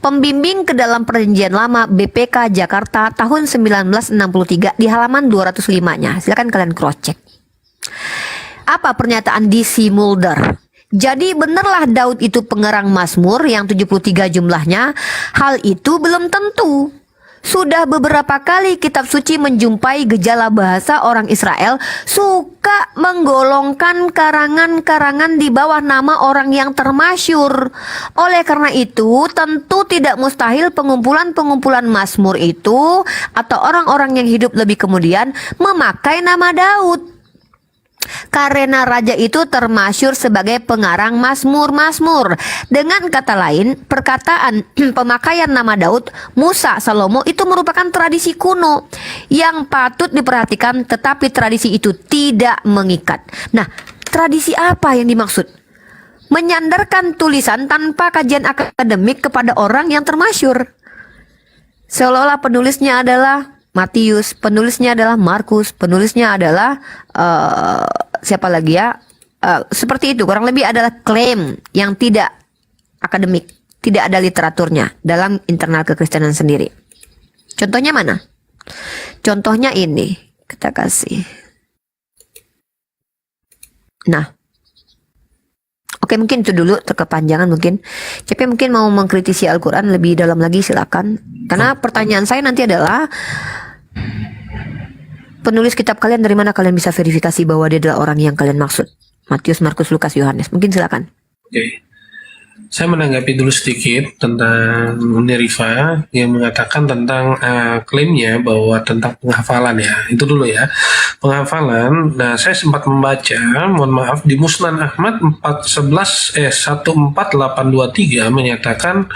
Pembimbing ke dalam Perjanjian Lama BPK Jakarta tahun 1963 di halaman 205-nya. Silakan kalian cross check. Apa pernyataan D.C. Mulder? Jadi benarlah Daud itu pengarang Mazmur yang 73 jumlahnya? Hal itu belum tentu. Sudah beberapa kali kitab suci menjumpai gejala bahasa orang Israel suka menggolongkan karangan-karangan di bawah nama orang yang termasyur. Oleh karena itu, tentu tidak mustahil pengumpulan-pengumpulan Mazmur itu atau orang-orang yang hidup lebih kemudian memakai nama Daud. Karena raja itu termasyur sebagai pengarang Mazmur-Mazmur. Dengan kata lain, perkataan pemakaian nama Daud, Musa, Salomo itu merupakan tradisi kuno yang patut diperhatikan, tetapi tradisi itu tidak mengikat. Nah, tradisi apa yang dimaksud? Menyandarkan tulisan tanpa kajian akademik kepada orang yang termasyur. Seolah-olah penulisnya adalah Matius, penulisnya adalah Markus, penulisnya adalah siapa lagi ya? Seperti itu, kurang lebih adalah klaim yang tidak akademik, tidak ada literaturnya dalam internal kekristenan sendiri. Contohnya mana? Contohnya ini, kita kasih. Nah, oke, mungkin itu dulu, terkepanjangan mungkin. CP mungkin mau mengkritisi Al-Quran lebih dalam lagi, silakan. Karena pertanyaan saya nanti adalah, penulis kitab kalian dari mana kalian bisa verifikasi bahwa dia adalah orang yang kalian maksud? Matius, Markus, Lukas, Yohanes. Mungkin silakan. Oke. Saya menanggapi dulu sedikit tentang Nerifa yang mengatakan tentang klaimnya bahwa tentang penghafalan ya. Itu dulu ya. Penghafalan. Nah, saya sempat membaca, mohon maaf, di Musnad Ahmad 14823 menyatakan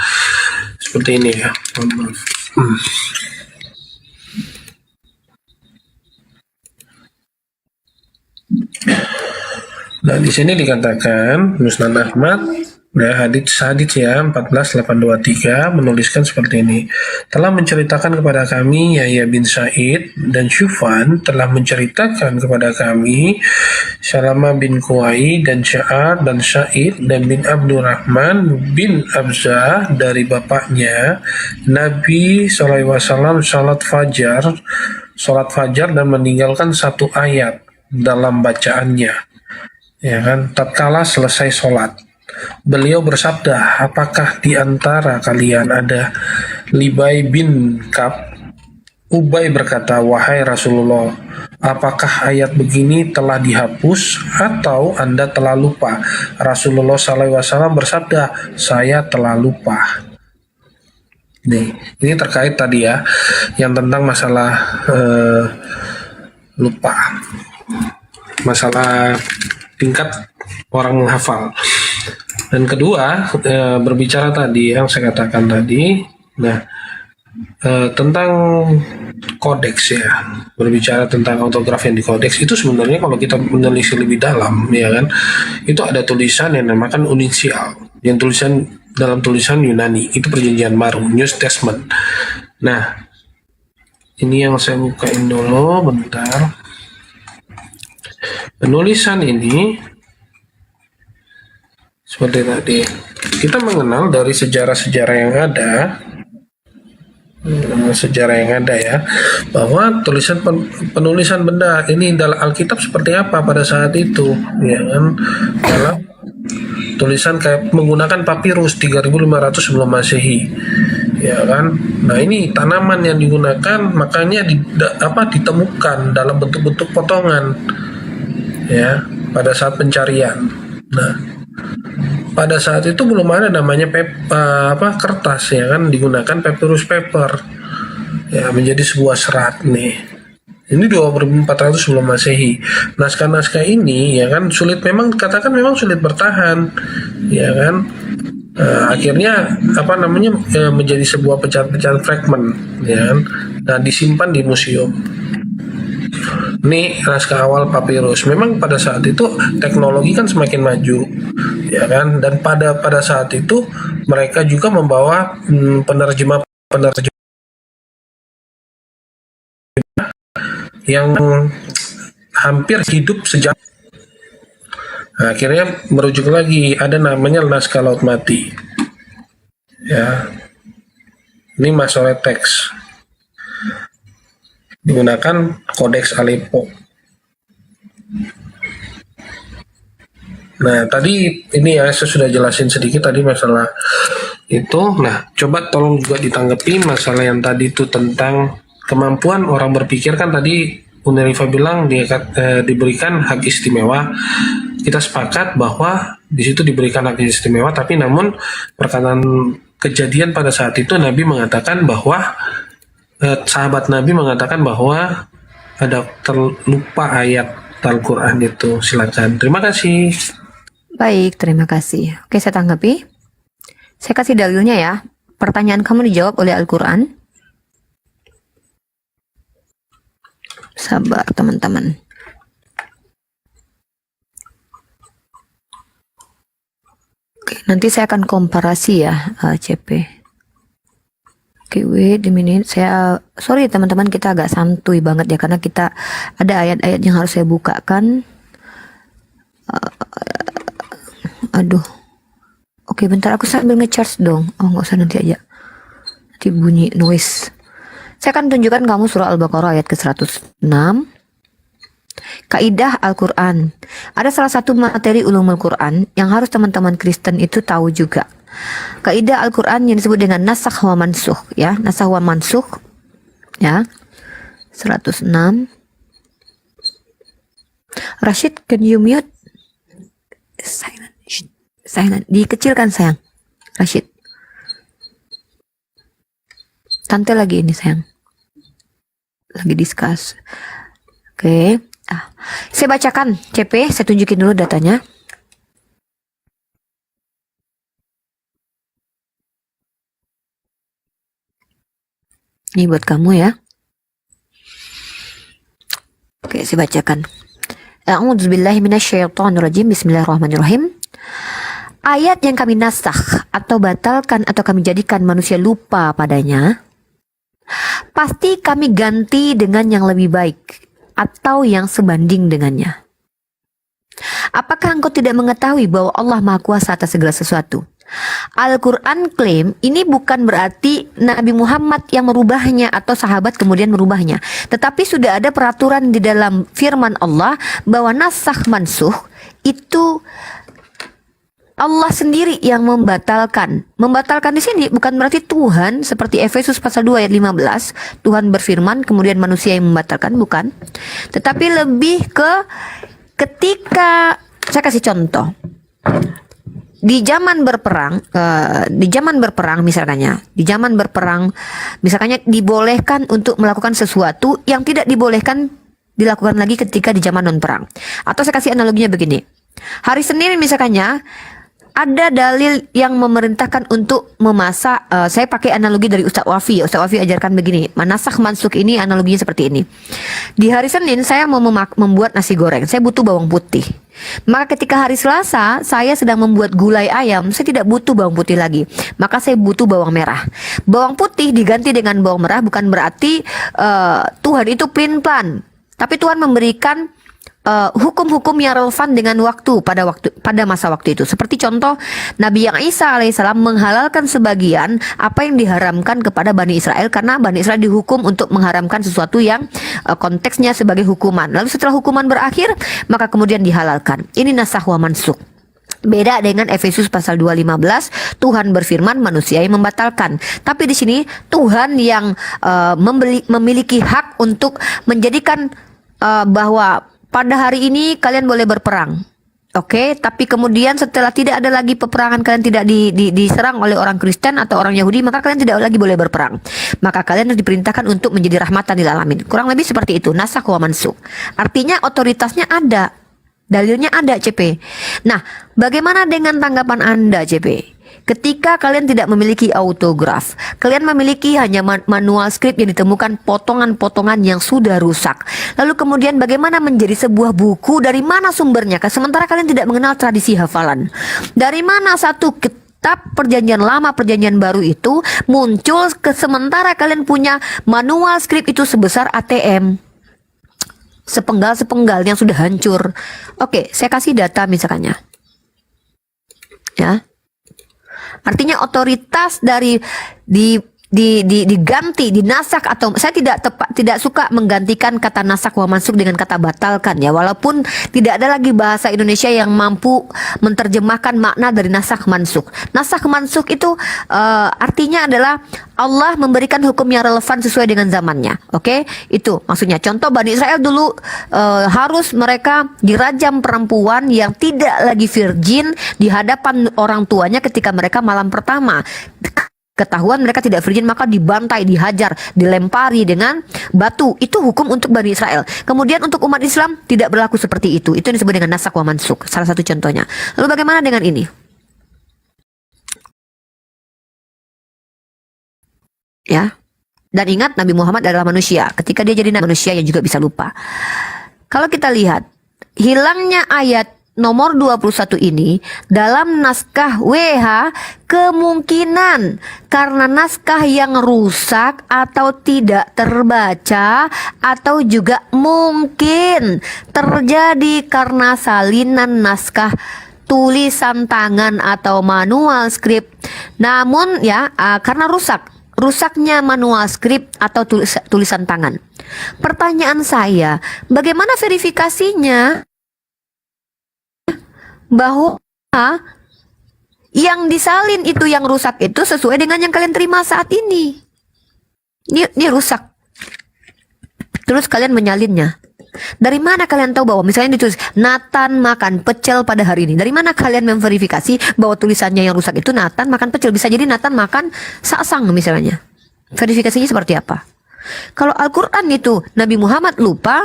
seperti ini ya. Mohon maaf. Nah, di sini dikatakan Musnad Ahmad ya, hadits ya 14823 menuliskan seperti ini. Telah menceritakan kepada kami Yahya bin Sa'id dan Syufan telah menceritakan kepada kami Salama bin Kuwai dan Sya'ar dan Sa'id dan bin Abdurrahman bin Abzah dari bapaknya Nabi SAW sholat fajar dan meninggalkan satu ayat dalam bacaannya, ya kan, tatkala selesai sholat. Beliau bersabda, apakah di antara kalian ada Libay bin Kab? Ubay berkata, wahai Rasulullah, apakah ayat begini telah dihapus atau Anda telah lupa? Rasulullah SAW bersabda, saya telah lupa. Nih, ini terkait tadi ya, yang tentang masalah lupa, masalah tingkat orang menghafal. Dan kedua, berbicara tadi yang saya katakan tadi, nah tentang kodeks ya, berbicara tentang ortograf yang di kodeks itu sebenarnya kalau kita menelisik lebih dalam, ya kan, itu ada tulisan yang dinamakan unisial, yang tulisan dalam tulisan Yunani itu perjanjian baru, New Testament. Nah, ini yang saya bukain dulu bentar. Penulisan ini seperti tadi, kita mengenal dari sejarah-sejarah yang ada, ya, bahwa penulisan benda ini dalam Alkitab seperti apa pada saat itu, ya kan, dalam tulisan kayak menggunakan papirus 3500 sebelum Masehi, ya kan. Nah, ini tanaman yang digunakan makanya ditemukan dalam bentuk-bentuk potongan, ya, pada saat pencarian. Nah, pada saat itu belum ada namanya kertas, ya kan, digunakan papyrus paper, ya, menjadi sebuah serat nih. Ini 2400 sebelum Masehi. Naskah-naskah ini, ya kan, memang sulit bertahan, ya kan. Akhirnya menjadi sebuah pecahan-pecahan fragmen, ya kan. Nah, disimpan di museum. Ini naskah awal papirus. Memang pada saat itu teknologi kan semakin maju, ya kan, dan pada saat itu mereka juga membawa penerjemah yang hampir hidup sejak. Nah, akhirnya merujuk lagi, ada namanya naskah laut mati, ya. Ini masalah teks digunakan kodeks Aleppo. Nah, tadi ini ya saya sudah jelasin sedikit tadi masalah itu. Nah, coba tolong juga ditanggapi masalah yang tadi itu tentang kemampuan orang berpikir. Kan tadi Unerifa bilang diberikan hak istimewa. Kita sepakat bahwa di situ diberikan hak istimewa, tapi namun perkataan kejadian pada saat itu Nabi mengatakan bahwa sahabat Nabi mengatakan bahwa ada terlupa ayat Al-Quran itu. Silakan. Terima kasih. Baik, terima kasih. Oke, saya tanggapi. Saya kasih dalilnya ya. Pertanyaan kamu dijawab oleh Al-Quran. Sabar, teman-teman. Oke, nanti saya akan komparasi ya, CP. Oke, wait a minute. Sorry teman-teman, kita agak santuy banget ya, karena kita ada ayat-ayat yang harus saya bukakan. Aduh. Oke, bentar, aku sambil nge-charge dong. Oh, nggak usah, nanti aja. Nanti bunyi noise. Saya akan tunjukkan kamu surah Al-Baqarah ayat ke-106. Kaidah Al-Quran. Ada salah satu materi ulumul Quran yang harus teman-teman Kristen itu tahu juga. Kaidah Al-Quran yang disebut dengan nasakh wa mansukh, ya, nasakh wa mansukh, ya. 106. Rashid, can you mute? Silent. Dikecilkan sayang. Rashid. Tante lagi ini sayang. Lagi discuss. Oke. Saya bacakan CP, saya tunjukin dulu datanya. Ini buat kamu ya. Oke, saya bacakan. A'udzubillahi minasyaitonirrajim. Bismillahirrahmanirrahim. Ayat yang kami nasakh atau batalkan atau kami jadikan manusia lupa padanya, pasti kami ganti dengan yang lebih baik atau yang sebanding dengannya. Apakah engkau tidak mengetahui bahwa Allah Maha Kuasa atas segala sesuatu? Al-Quran klaim ini bukan berarti Nabi Muhammad yang merubahnya atau sahabat kemudian merubahnya. Tetapi sudah ada peraturan di dalam firman Allah bahwa nasakh mansuh itu Allah sendiri yang membatalkan. Membatalkan di sini bukan berarti Tuhan seperti Efesus pasal 2 ayat 15, Tuhan berfirman kemudian manusia yang membatalkan, bukan. Tetapi lebih ke ketika saya kasih contoh. Di zaman berperang, misalkannya dibolehkan untuk melakukan sesuatu yang tidak dibolehkan dilakukan lagi ketika di zaman non perang. Atau saya kasih analoginya begini. Hari Senin misalkannya ada dalil yang memerintahkan untuk memasak. Saya pakai analogi dari Ustaz Wafi. Ustaz Wafi ajarkan begini. Manasakh mansuk ini analoginya seperti ini. Di hari Senin saya mau membuat nasi goreng. Saya butuh bawang putih. Maka ketika hari Selasa saya sedang membuat gulai ayam, saya tidak butuh bawang putih lagi. Maka saya butuh bawang merah. Bawang putih diganti dengan bawang merah bukan berarti Tuhan itu plan-plan. Tapi Tuhan memberikan hukum-hukum yang relevan dengan pada masa waktu itu. Seperti contoh Nabi yang Isa alaihissalam menghalalkan sebagian apa yang diharamkan kepada Bani Israel karena Bani Israel dihukum untuk mengharamkan sesuatu yang konteksnya sebagai hukuman. Lalu setelah hukuman berakhir maka kemudian dihalalkan. Ini nasakh wa mansukh. Beda dengan Efesus pasal 2:15, Tuhan berfirman, manusia yang membatalkan. Tapi di sini Tuhan yang memiliki hak untuk menjadikan bahwa pada hari ini kalian boleh berperang. Oke, tapi kemudian setelah tidak ada lagi peperangan, kalian tidak diserang oleh orang Kristen atau orang Yahudi, maka kalian tidak lagi boleh berperang. Maka kalian harus diperintahkan untuk menjadi rahmatan lil alamin. Kurang lebih seperti itu, nasakh wa mansukh. Artinya otoritasnya ada. Dalilnya ada, CP. Nah, bagaimana dengan tanggapan Anda, CP? Ketika kalian tidak memiliki autograf, kalian memiliki hanya manual script yang ditemukan potongan-potongan yang sudah rusak. Lalu kemudian bagaimana menjadi sebuah buku? Dari mana sumbernya? Sementara kalian tidak mengenal tradisi hafalan. Dari mana satu kitab perjanjian lama, perjanjian baru itu muncul sementara kalian punya manual script itu sebesar ATM. Sepenggal-sepenggal yang sudah hancur. Oke, saya kasih data misalkannya. Ya. Artinya otoritas dari diganti, dinasak, atau saya tidak suka menggantikan kata nasak wa mansukh dengan kata batalkan ya, walaupun tidak ada lagi bahasa Indonesia yang mampu menerjemahkan makna dari nasak mansukh. Nasak mansukh itu artinya adalah Allah memberikan hukum yang relevan sesuai dengan zamannya. Oke, itu maksudnya. Contoh Bani Israel dulu harus mereka dirajam perempuan yang tidak lagi virgin di hadapan orang tuanya ketika mereka malam pertama. Ketahuan mereka tidak virgin maka dibantai, dihajar, dilempari dengan batu. Itu hukum untuk Bani Israel. Kemudian untuk umat Islam tidak berlaku seperti itu. Itu disebut dengan nasakh wa mansukh. Salah satu contohnya. Lalu bagaimana dengan ini? Ya. Dan ingat Nabi Muhammad adalah manusia. Ketika dia jadi manusia yang juga bisa lupa. Kalau kita lihat hilangnya ayat nomor 21 ini dalam naskah WH kemungkinan karena naskah yang rusak atau tidak terbaca, atau juga mungkin terjadi karena salinan naskah tulisan tangan atau manual script. Namun ya karena rusaknya manual script atau tulisan tangan. Pertanyaan saya, bagaimana verifikasinya bahwa yang disalin itu, yang rusak itu sesuai dengan yang kalian terima saat ini? Ini rusak. Terus kalian menyalinnya. Dari mana kalian tahu bahwa misalnya ditulis Nathan makan pecel pada hari ini? Dari mana kalian memverifikasi bahwa tulisannya yang rusak itu Nathan makan pecel? Bisa jadi Nathan makan saksang misalnya. Verifikasinya seperti apa? Kalau Al-Quran itu Nabi Muhammad lupa,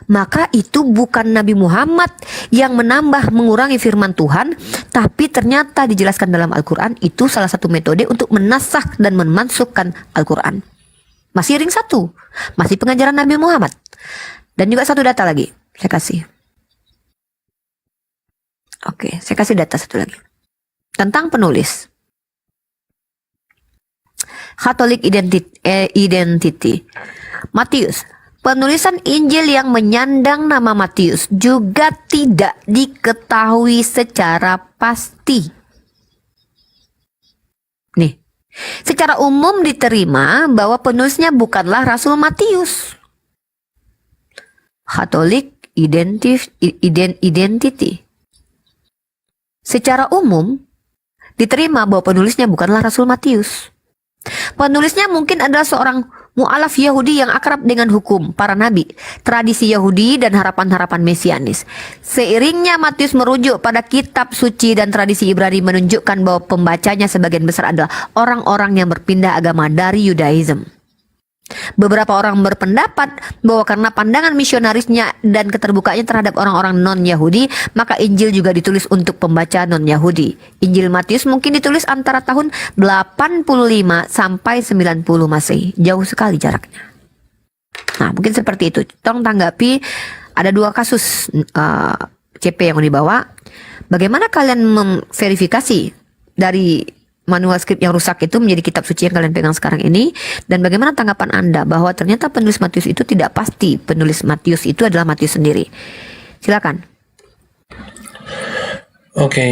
maka itu bukan Nabi Muhammad yang menambah mengurangi firman Tuhan, tapi ternyata dijelaskan dalam Al-Quran itu salah satu metode untuk menasakh dan memansukhkan Al-Quran. Masih ring satu, masih pengajaran Nabi Muhammad. Dan juga satu data lagi saya kasih. Oke, saya kasih data satu lagi tentang penulis Catholic Identity. Matius penulisan Injil yang menyandang nama Matius juga tidak diketahui secara pasti. Nih, secara umum diterima bahwa penulisnya bukanlah Rasul Matius. Catholic identity. Secara umum diterima bahwa penulisnya bukanlah Rasul Matius. Penulisnya mungkin adalah seorang mu'alaf Yahudi yang akrab dengan hukum, para nabi, tradisi Yahudi, dan harapan-harapan mesianis. Seiringnya Matius merujuk pada kitab suci dan tradisi Ibrani menunjukkan bahwa pembacanya sebagian besar adalah orang-orang yang berpindah agama dari Yudaism. Beberapa orang berpendapat bahwa karena pandangan misionarisnya dan keterbukaannya terhadap orang-orang non-Yahudi, maka Injil juga ditulis untuk pembaca non-Yahudi. Injil Matius mungkin ditulis antara tahun 85 sampai 90 Masehi. Jauh sekali jaraknya. Nah, mungkin seperti itu. Tolong tanggapi, ada 2 kasus CP yang dibawa. Bagaimana kalian memverifikasi dari manual skrip yang rusak itu menjadi kitab suci yang kalian pegang sekarang ini, dan bagaimana tanggapan Anda bahwa ternyata penulis Matius itu tidak pasti penulis Matius itu adalah Matius sendiri? Silakan. Oke,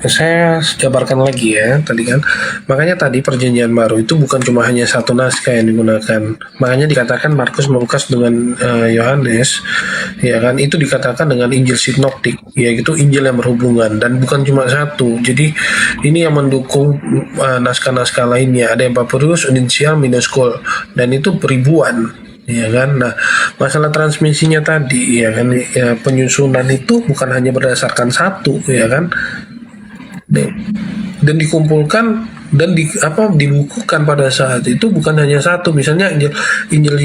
saya jabarkan lagi ya tadi kan. Makanya tadi perjanjian baru itu bukan cuma hanya satu naskah yang digunakan. Makanya dikatakan Markus, Lukas dengan Yohanes, ya kan, itu dikatakan dengan Injil sinoptik, yaitu Injil yang berhubungan, dan bukan cuma satu. Jadi ini yang mendukung naskah-naskah lainnya. Ada yang papyrus, uncial, minuskul, dan itu ribuan. Ya kan, nah masalah transmisinya tadi, ya kan, ya, penyusunan itu bukan hanya berdasarkan satu, ya kan, dan dikumpulkan dan dibukukan pada saat itu bukan hanya satu. Misalnya Injil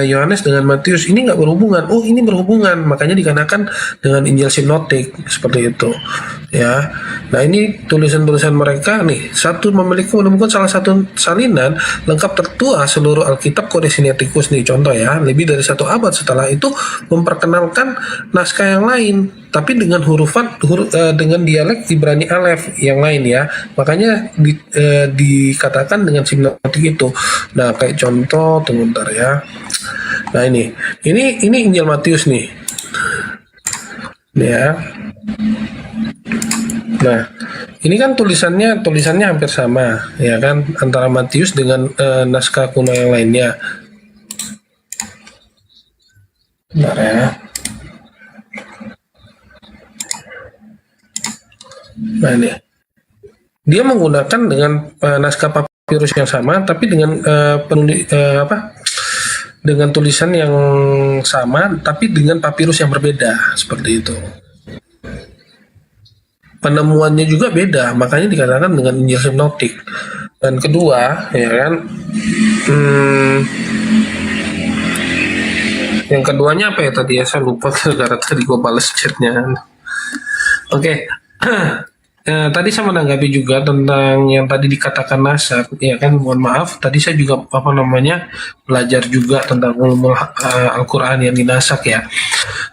Yohanes dengan Matius ini nggak berhubungan, oh ini berhubungan, makanya dikarenakan dengan Injil sinoptik seperti itu, ya. Nah ini tulisan-tulisan mereka nih, satu menemukan salah satu salinan lengkap tertua seluruh Alkitab Codex Sinaiticus nih, contoh ya, lebih dari 1 abad setelah itu memperkenalkan naskah yang lain, tapi dengan dengan dialek Ibrani Alef yang lain ya, makanya dikatakan dengan sinoptik itu. Nah kayak contoh, tunggu bentar ya. Nah ini Injil Matius nih, ya. Nah ini kan tulisannya hampir sama, ya kan, antara Matius dengan naskah kuno yang lainnya. Bentar ya. Nah ini dia menggunakan dengan naskah papirus yang sama, tapi dengan dengan tulisan yang sama, tapi dengan papirus yang berbeda, seperti itu. Penemuannya juga beda, makanya dikatakan dengan Injil sinoptik. Dan kedua, ya kan, yang keduanya apa ya tadi ya, saya lupa karena tadi gue balas chatnya. Oke. Tadi saya menanggapi juga tentang yang tadi dikatakan nasak, ya kan, mohon maaf, tadi saya juga belajar juga tentang ulumul Al-Quran yang dinasak ya.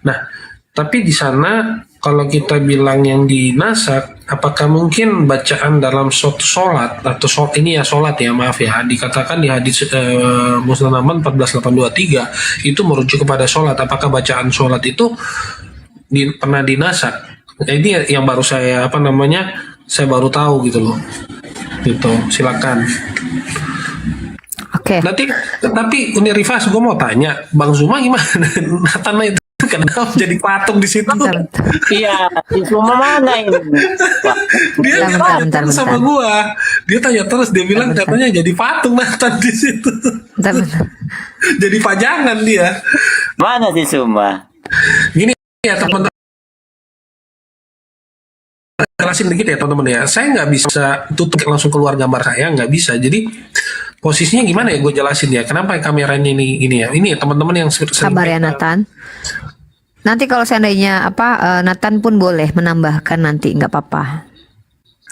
Nah, tapi di sana kalau kita bilang yang dinasak, apakah mungkin bacaan dalam sholat atau sholat ya, maaf ya, dikatakan di hadis Musnad Ahmad 14823 itu merujuk kepada sholat. Apakah bacaan sholat itu pernah dinasak? Ini yang baru saya saya baru tahu gitu loh. Gitu, silakan. Oke. Nanti tapi Unirifas, gue mau tanya, Bang Zuma gimana? Natana itu kenapa jadi patung di situ? Iya, di Zuma mana ini? Dia tanya terus sama gua. Dia tanya terus, dia bilang katanya jadi patung Nathan di situ. Jadi pajangan dia. Mana di Zuma? Gini ya teman-teman, jelasin dikit ya teman-teman ya. Saya nggak bisa tutup langsung keluar gambar saya, nggak bisa. Jadi posisinya gimana ya, gue jelasin ya. Kenapa kameranya ini ya? Ini teman-teman yang sabar ya Nathan. Nanti kalau seandainya Nathan pun boleh menambahkan nanti, nggak apa-apa.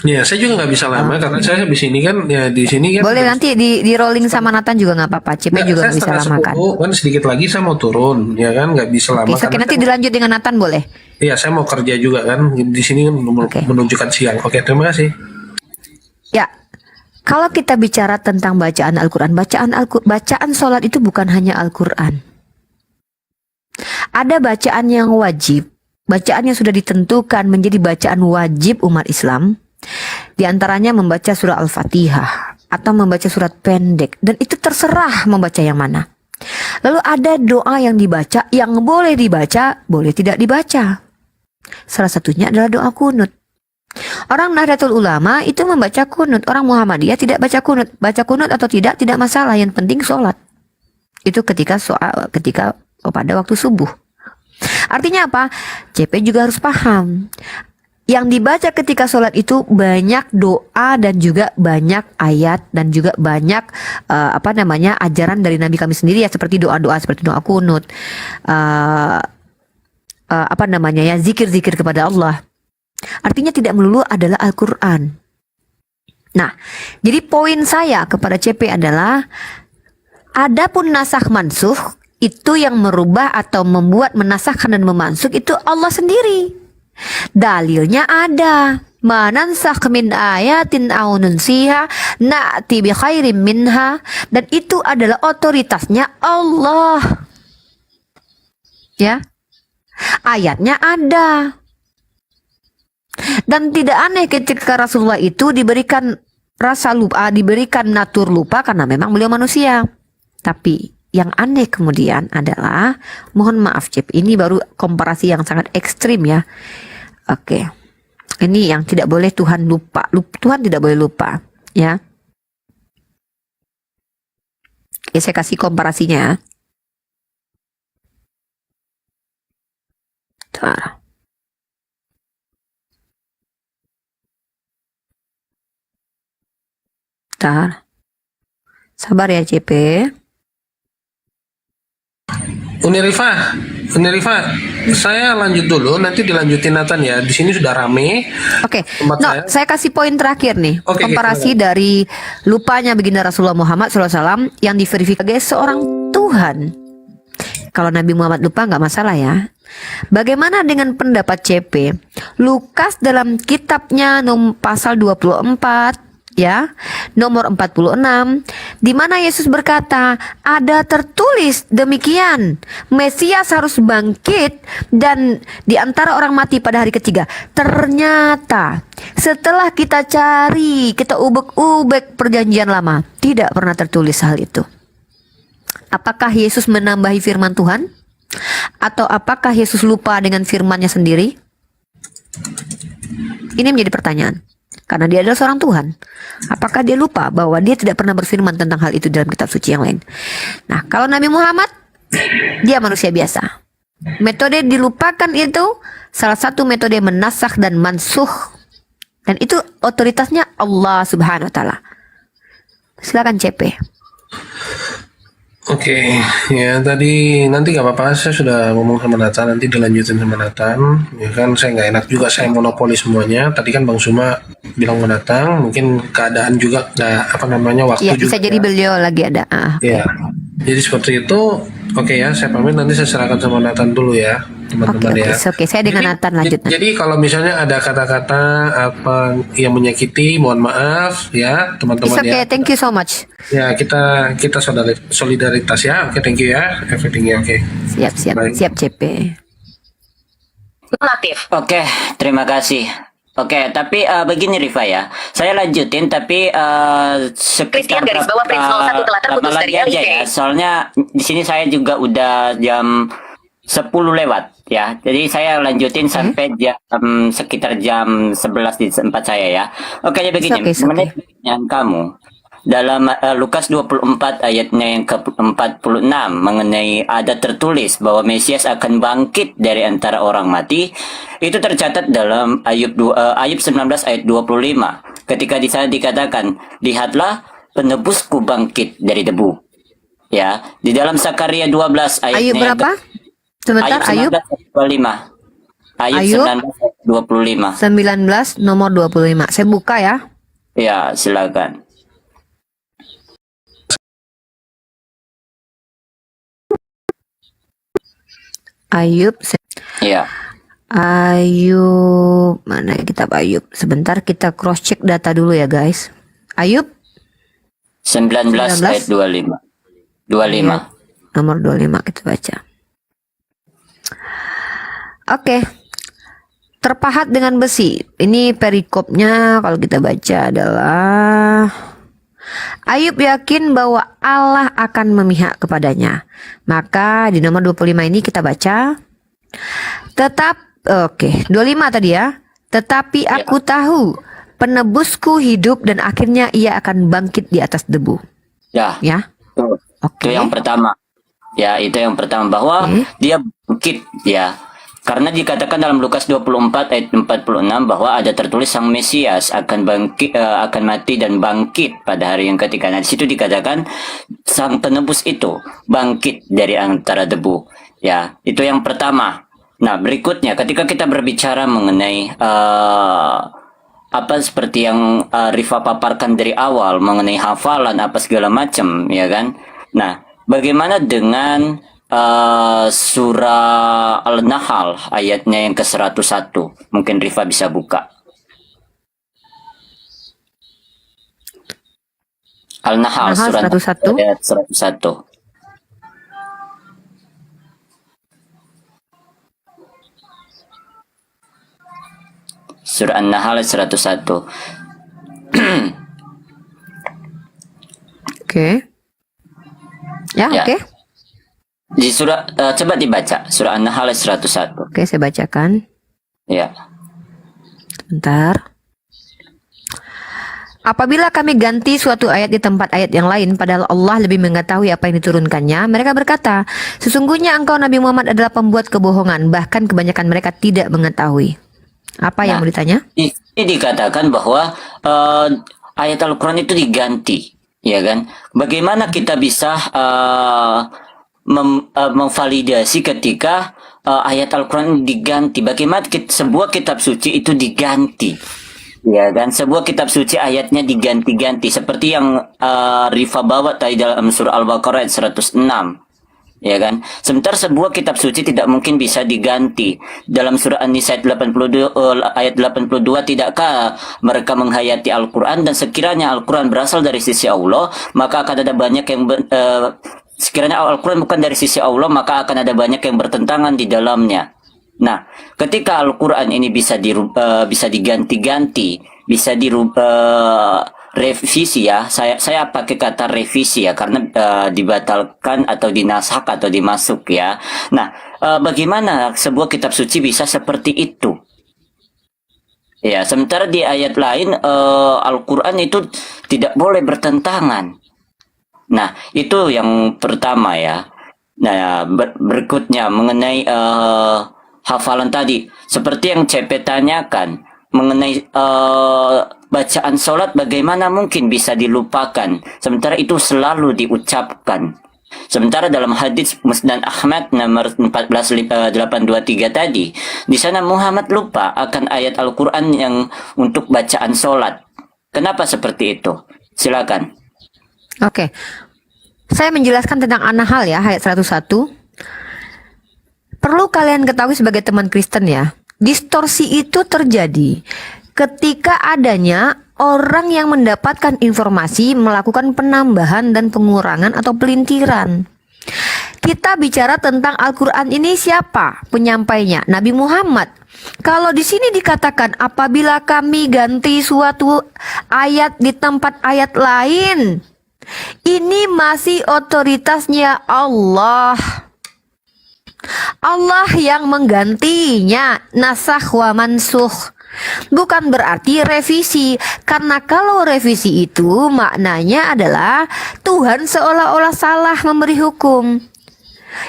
Ya, saya juga nggak bisa lama karena saya habis ini kan ya di sini kan. Boleh nanti di rolling sama Nathan juga nggak apa-apa. Cipe juga nggak bisa lama kan. Kan sedikit lagi saya mau turun, ya kan, nggak bisa lama. Oke, nanti dilanjut dengan Nathan boleh. Iya, saya mau kerja juga kan di sini kan menunjukkan siang. Oke, terima kasih. Ya, kalau kita bicara tentang bacaan Al-Quran, bacaan sholat itu bukan hanya Al-Quran. ada bacaan yang wajib, bacaan yang sudah ditentukan menjadi bacaan wajib umat Islam. Di antaranya membaca surah Al-Fatihah atau membaca surat pendek, dan itu terserah membaca yang mana. Lalu ada doa yang dibaca, yang boleh dibaca, boleh tidak dibaca. Salah satunya adalah doa kunut. Orang Nahdlatul Ulama itu membaca kunut, orang Muhammadiyah tidak baca kunut. Baca kunut atau tidak masalah, yang penting sholat. Itu ketika pada waktu subuh. Artinya apa? CP juga harus paham. Yang dibaca ketika sholat itu banyak doa dan juga banyak ayat dan juga banyak ajaran dari Nabi kami sendiri ya, seperti doa-doa seperti doa kunut, zikir-zikir kepada Allah. Artinya tidak melulu adalah Al-Quran. Nah, jadi poin saya kepada CP adalah, adapun nasakh mansukh itu yang merubah atau membuat, menasahkan dan memansukh itu Allah sendiri. Dalilnya ada, manansakh min ayatin aw nunsiha na'ti bi khairim minha, dan itu adalah otoritasnya Allah. Ya. Ayatnya ada. Dan tidak aneh ketika Rasulullah itu diberikan rasa lupa, diberikan natur lupa karena memang beliau manusia. Tapi yang aneh kemudian adalah, mohon maaf Cip, ini baru komparasi yang sangat ekstrim ya. Oke. Ini yang tidak boleh Tuhan lupa. Tuhan tidak boleh lupa, ya. Oke, saya kasih komparasinya. Tuh. Bentar. Sabar ya CP. Uni Rifa, saya lanjut dulu, nanti dilanjutin Nathan ya. Di sini sudah rame. Oke, Tempat saya kasih poin terakhir nih. Oke, komparasi dari lupanya baginda Rasulullah Muhammad SAW yang diverifikasi sebagai seorang Tuhan. Kalau Nabi Muhammad lupa nggak masalah ya. Bagaimana dengan pendapat CP? Lukas dalam kitabnya pasal 24 ya, nomor 46, di mana Yesus berkata, ada tertulis demikian, Mesias harus bangkit dan di antara orang mati pada hari ketiga. Ternyata setelah kita cari, kita ubek-ubek perjanjian lama, tidak pernah tertulis hal itu. Apakah Yesus menambahi firman Tuhan? Atau apakah Yesus lupa dengan firman-Nya sendiri? Ini menjadi pertanyaan. Karena dia adalah seorang Tuhan. Apakah dia lupa bahwa dia tidak pernah berfirman tentang hal itu dalam kitab suci yang lain? Nah, kalau Nabi Muhammad, dia manusia biasa. Metode dilupakan itu salah satu metode menasakh dan mansuh. Dan itu otoritasnya Allah Subhanahu wa Ta'ala. Silakan CP. Oke, ya tadi nanti gak apa-apa, saya sudah ngomong sama Nathan, nanti dilanjutin sama Nathan. Ya kan, saya nggak enak juga saya monopoli semuanya. Tadi kan Bang Suma bilang sama Nathan, mungkin keadaan juga nggak waktu Ya, juga. bisa jadi beliau lagi ada. Ya, jadi seperti itu. Oke ya, saya pamit, nanti saya serahkan sama Nathan dulu ya, teman-teman ya. Oke, saya dengan Nathan lanjut. Jadi kalau misalnya ada kata-kata apa yang menyakiti, mohon maaf ya teman-teman Oke, ya. thank you so much. Ya, kita solidaritas ya. Oke, thank you ya. Everything ya, oke. Siap CP. Latif. Oke, terima kasih. Oke, tapi begini Rifa ya, saya lanjutin tapi sekitar lama lagi aja ya, soalnya di sini saya juga udah jam 10 lewat ya, jadi saya lanjutin sampai jam sekitar jam 11 di tempat saya ya. Oke, jadi begini, mengenai pertanyaan kamu dalam Lukas 24 ayatnya yang ke-46 mengenai ada tertulis bahwa Mesias akan bangkit dari antara orang mati, itu tercatat dalam Ayub 19 ayat 25 ketika di sana dikatakan, lihatlah penebusku bangkit dari debu. Ya, di dalam Sakaria 12 ayatnya Ayub berapa? Sebentar, Ayub 25. Ayub 19 19 nomor 25. Saya buka ya. Ya, silakan. Ayub. Iya. Ayub, mana kitab Ayub? Sebentar kita cross check data dulu ya guys. Ayub 19 ayat 25. Ayub, nomor 25 kita baca. Oke. Terpahat dengan besi. Ini perikopnya kalau kita baca adalah Ayub yakin bahwa Allah akan memihak kepadanya. Maka di nomor 25 ini kita baca. Oke, 25 tadi ya. Tetapi aku tahu penebusku hidup dan akhirnya ia akan bangkit di atas debu. Ya. Ya. Itu yang pertama. Ya, itu yang pertama bahwa dia bangkit ya. Karena dikatakan dalam Lukas 24 ayat 46 bahwa ada tertulis sang Mesias akan bangkit, akan mati dan bangkit pada hari yang ketiga. Nah, di situ dikatakan sang penebus itu bangkit dari antara debu. Ya, itu yang pertama. Nah, berikutnya ketika kita berbicara mengenai apa seperti yang Rifa paparkan dari awal mengenai hafalan apa segala macam, ya kan? Nah, bagaimana dengan surah Al-Nahl ayatnya yang ke-101? Mungkin Rifa bisa buka. Al-Nahl surah 101. ayat 101. Surah An-Nahl ayat 101. Oke. Ya, Ya. oke. Di surah coba dibaca surah An-Nahl ayat 101. Oke, saya bacakan. Ya. Bentar. Apabila kami ganti suatu ayat di tempat ayat yang lain, padahal Allah lebih mengetahui apa yang diturunkannya, mereka berkata, sesungguhnya engkau Nabi Muhammad adalah pembuat kebohongan, bahkan kebanyakan mereka tidak mengetahui. Apa yang mau ditanya? Ini dikatakan bahwa ayat Al-Quran itu diganti, ya kan? Bagaimana kita bisa memvalidasi ketika ayat Al-Quran diganti? Bagaimana sebuah kitab suci itu diganti? Ya kan, sebuah kitab suci ayatnya diganti-ganti seperti yang Rifa bawa tadi dalam surah Al-Baqarah ayat 106. Ya kan, sementara sebuah kitab suci tidak mungkin bisa diganti. Dalam surah An-Nisa ayat 82, tidakkah mereka menghayati Al-Quran, dan sekiranya Al-Quran berasal dari sisi Allah, maka akan ada banyak yang sekiranya Al-Quran bukan dari sisi Allah, maka akan ada banyak yang bertentangan di dalamnya. Nah, ketika Al-Quran ini bisa diganti-ganti, bisa revisi ya, saya pakai kata revisi ya, karena dibatalkan atau dinasak atau dimasuk ya. Nah, bagaimana sebuah kitab suci bisa seperti itu? Ya, sementara di ayat lain Al-Quran itu tidak boleh bertentangan. Nah, itu yang pertama ya. Nah, berikutnya mengenai hafalan tadi, seperti yang CP tanyakan mengenai bacaan sholat, bagaimana mungkin bisa dilupakan sementara itu selalu diucapkan. Sementara dalam hadis Musnad Ahmad nomor 14823 tadi, di sana Muhammad lupa akan ayat Al-Quran yang untuk bacaan sholat. Kenapa seperti itu? Silakan. Oke. Saya menjelaskan tentang An-Nahl ya, ayat 101. Perlu kalian ketahui sebagai teman Kristen ya, distorsi itu terjadi ketika adanya orang yang mendapatkan informasi melakukan penambahan dan pengurangan atau pelintiran. Kita bicara tentang Al-Quran ini, siapa penyampainya? Nabi Muhammad. Kalau di sini dikatakan apabila kami ganti suatu ayat di tempat ayat lain, ini masih otoritasnya Allah. Allah yang menggantinya, nasakh wa mansukh. Bukan berarti revisi, karena kalau revisi itu maknanya adalah Tuhan seolah-olah salah memberi hukum.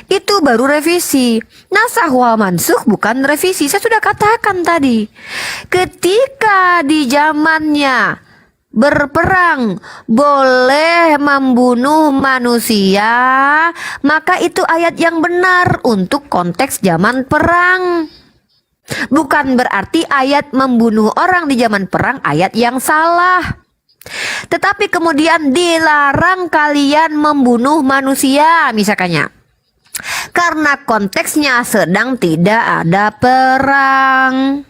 Itu baru revisi. Nasakh wa mansukh bukan revisi. Saya sudah katakan tadi, ketika di zamannya berperang boleh membunuh manusia, maka itu ayat yang benar untuk konteks zaman perang. Bukan berarti ayat membunuh orang di zaman perang ayat yang salah. Tetapi kemudian dilarang kalian membunuh manusia misalkannya, karena konteksnya sedang tidak ada perang.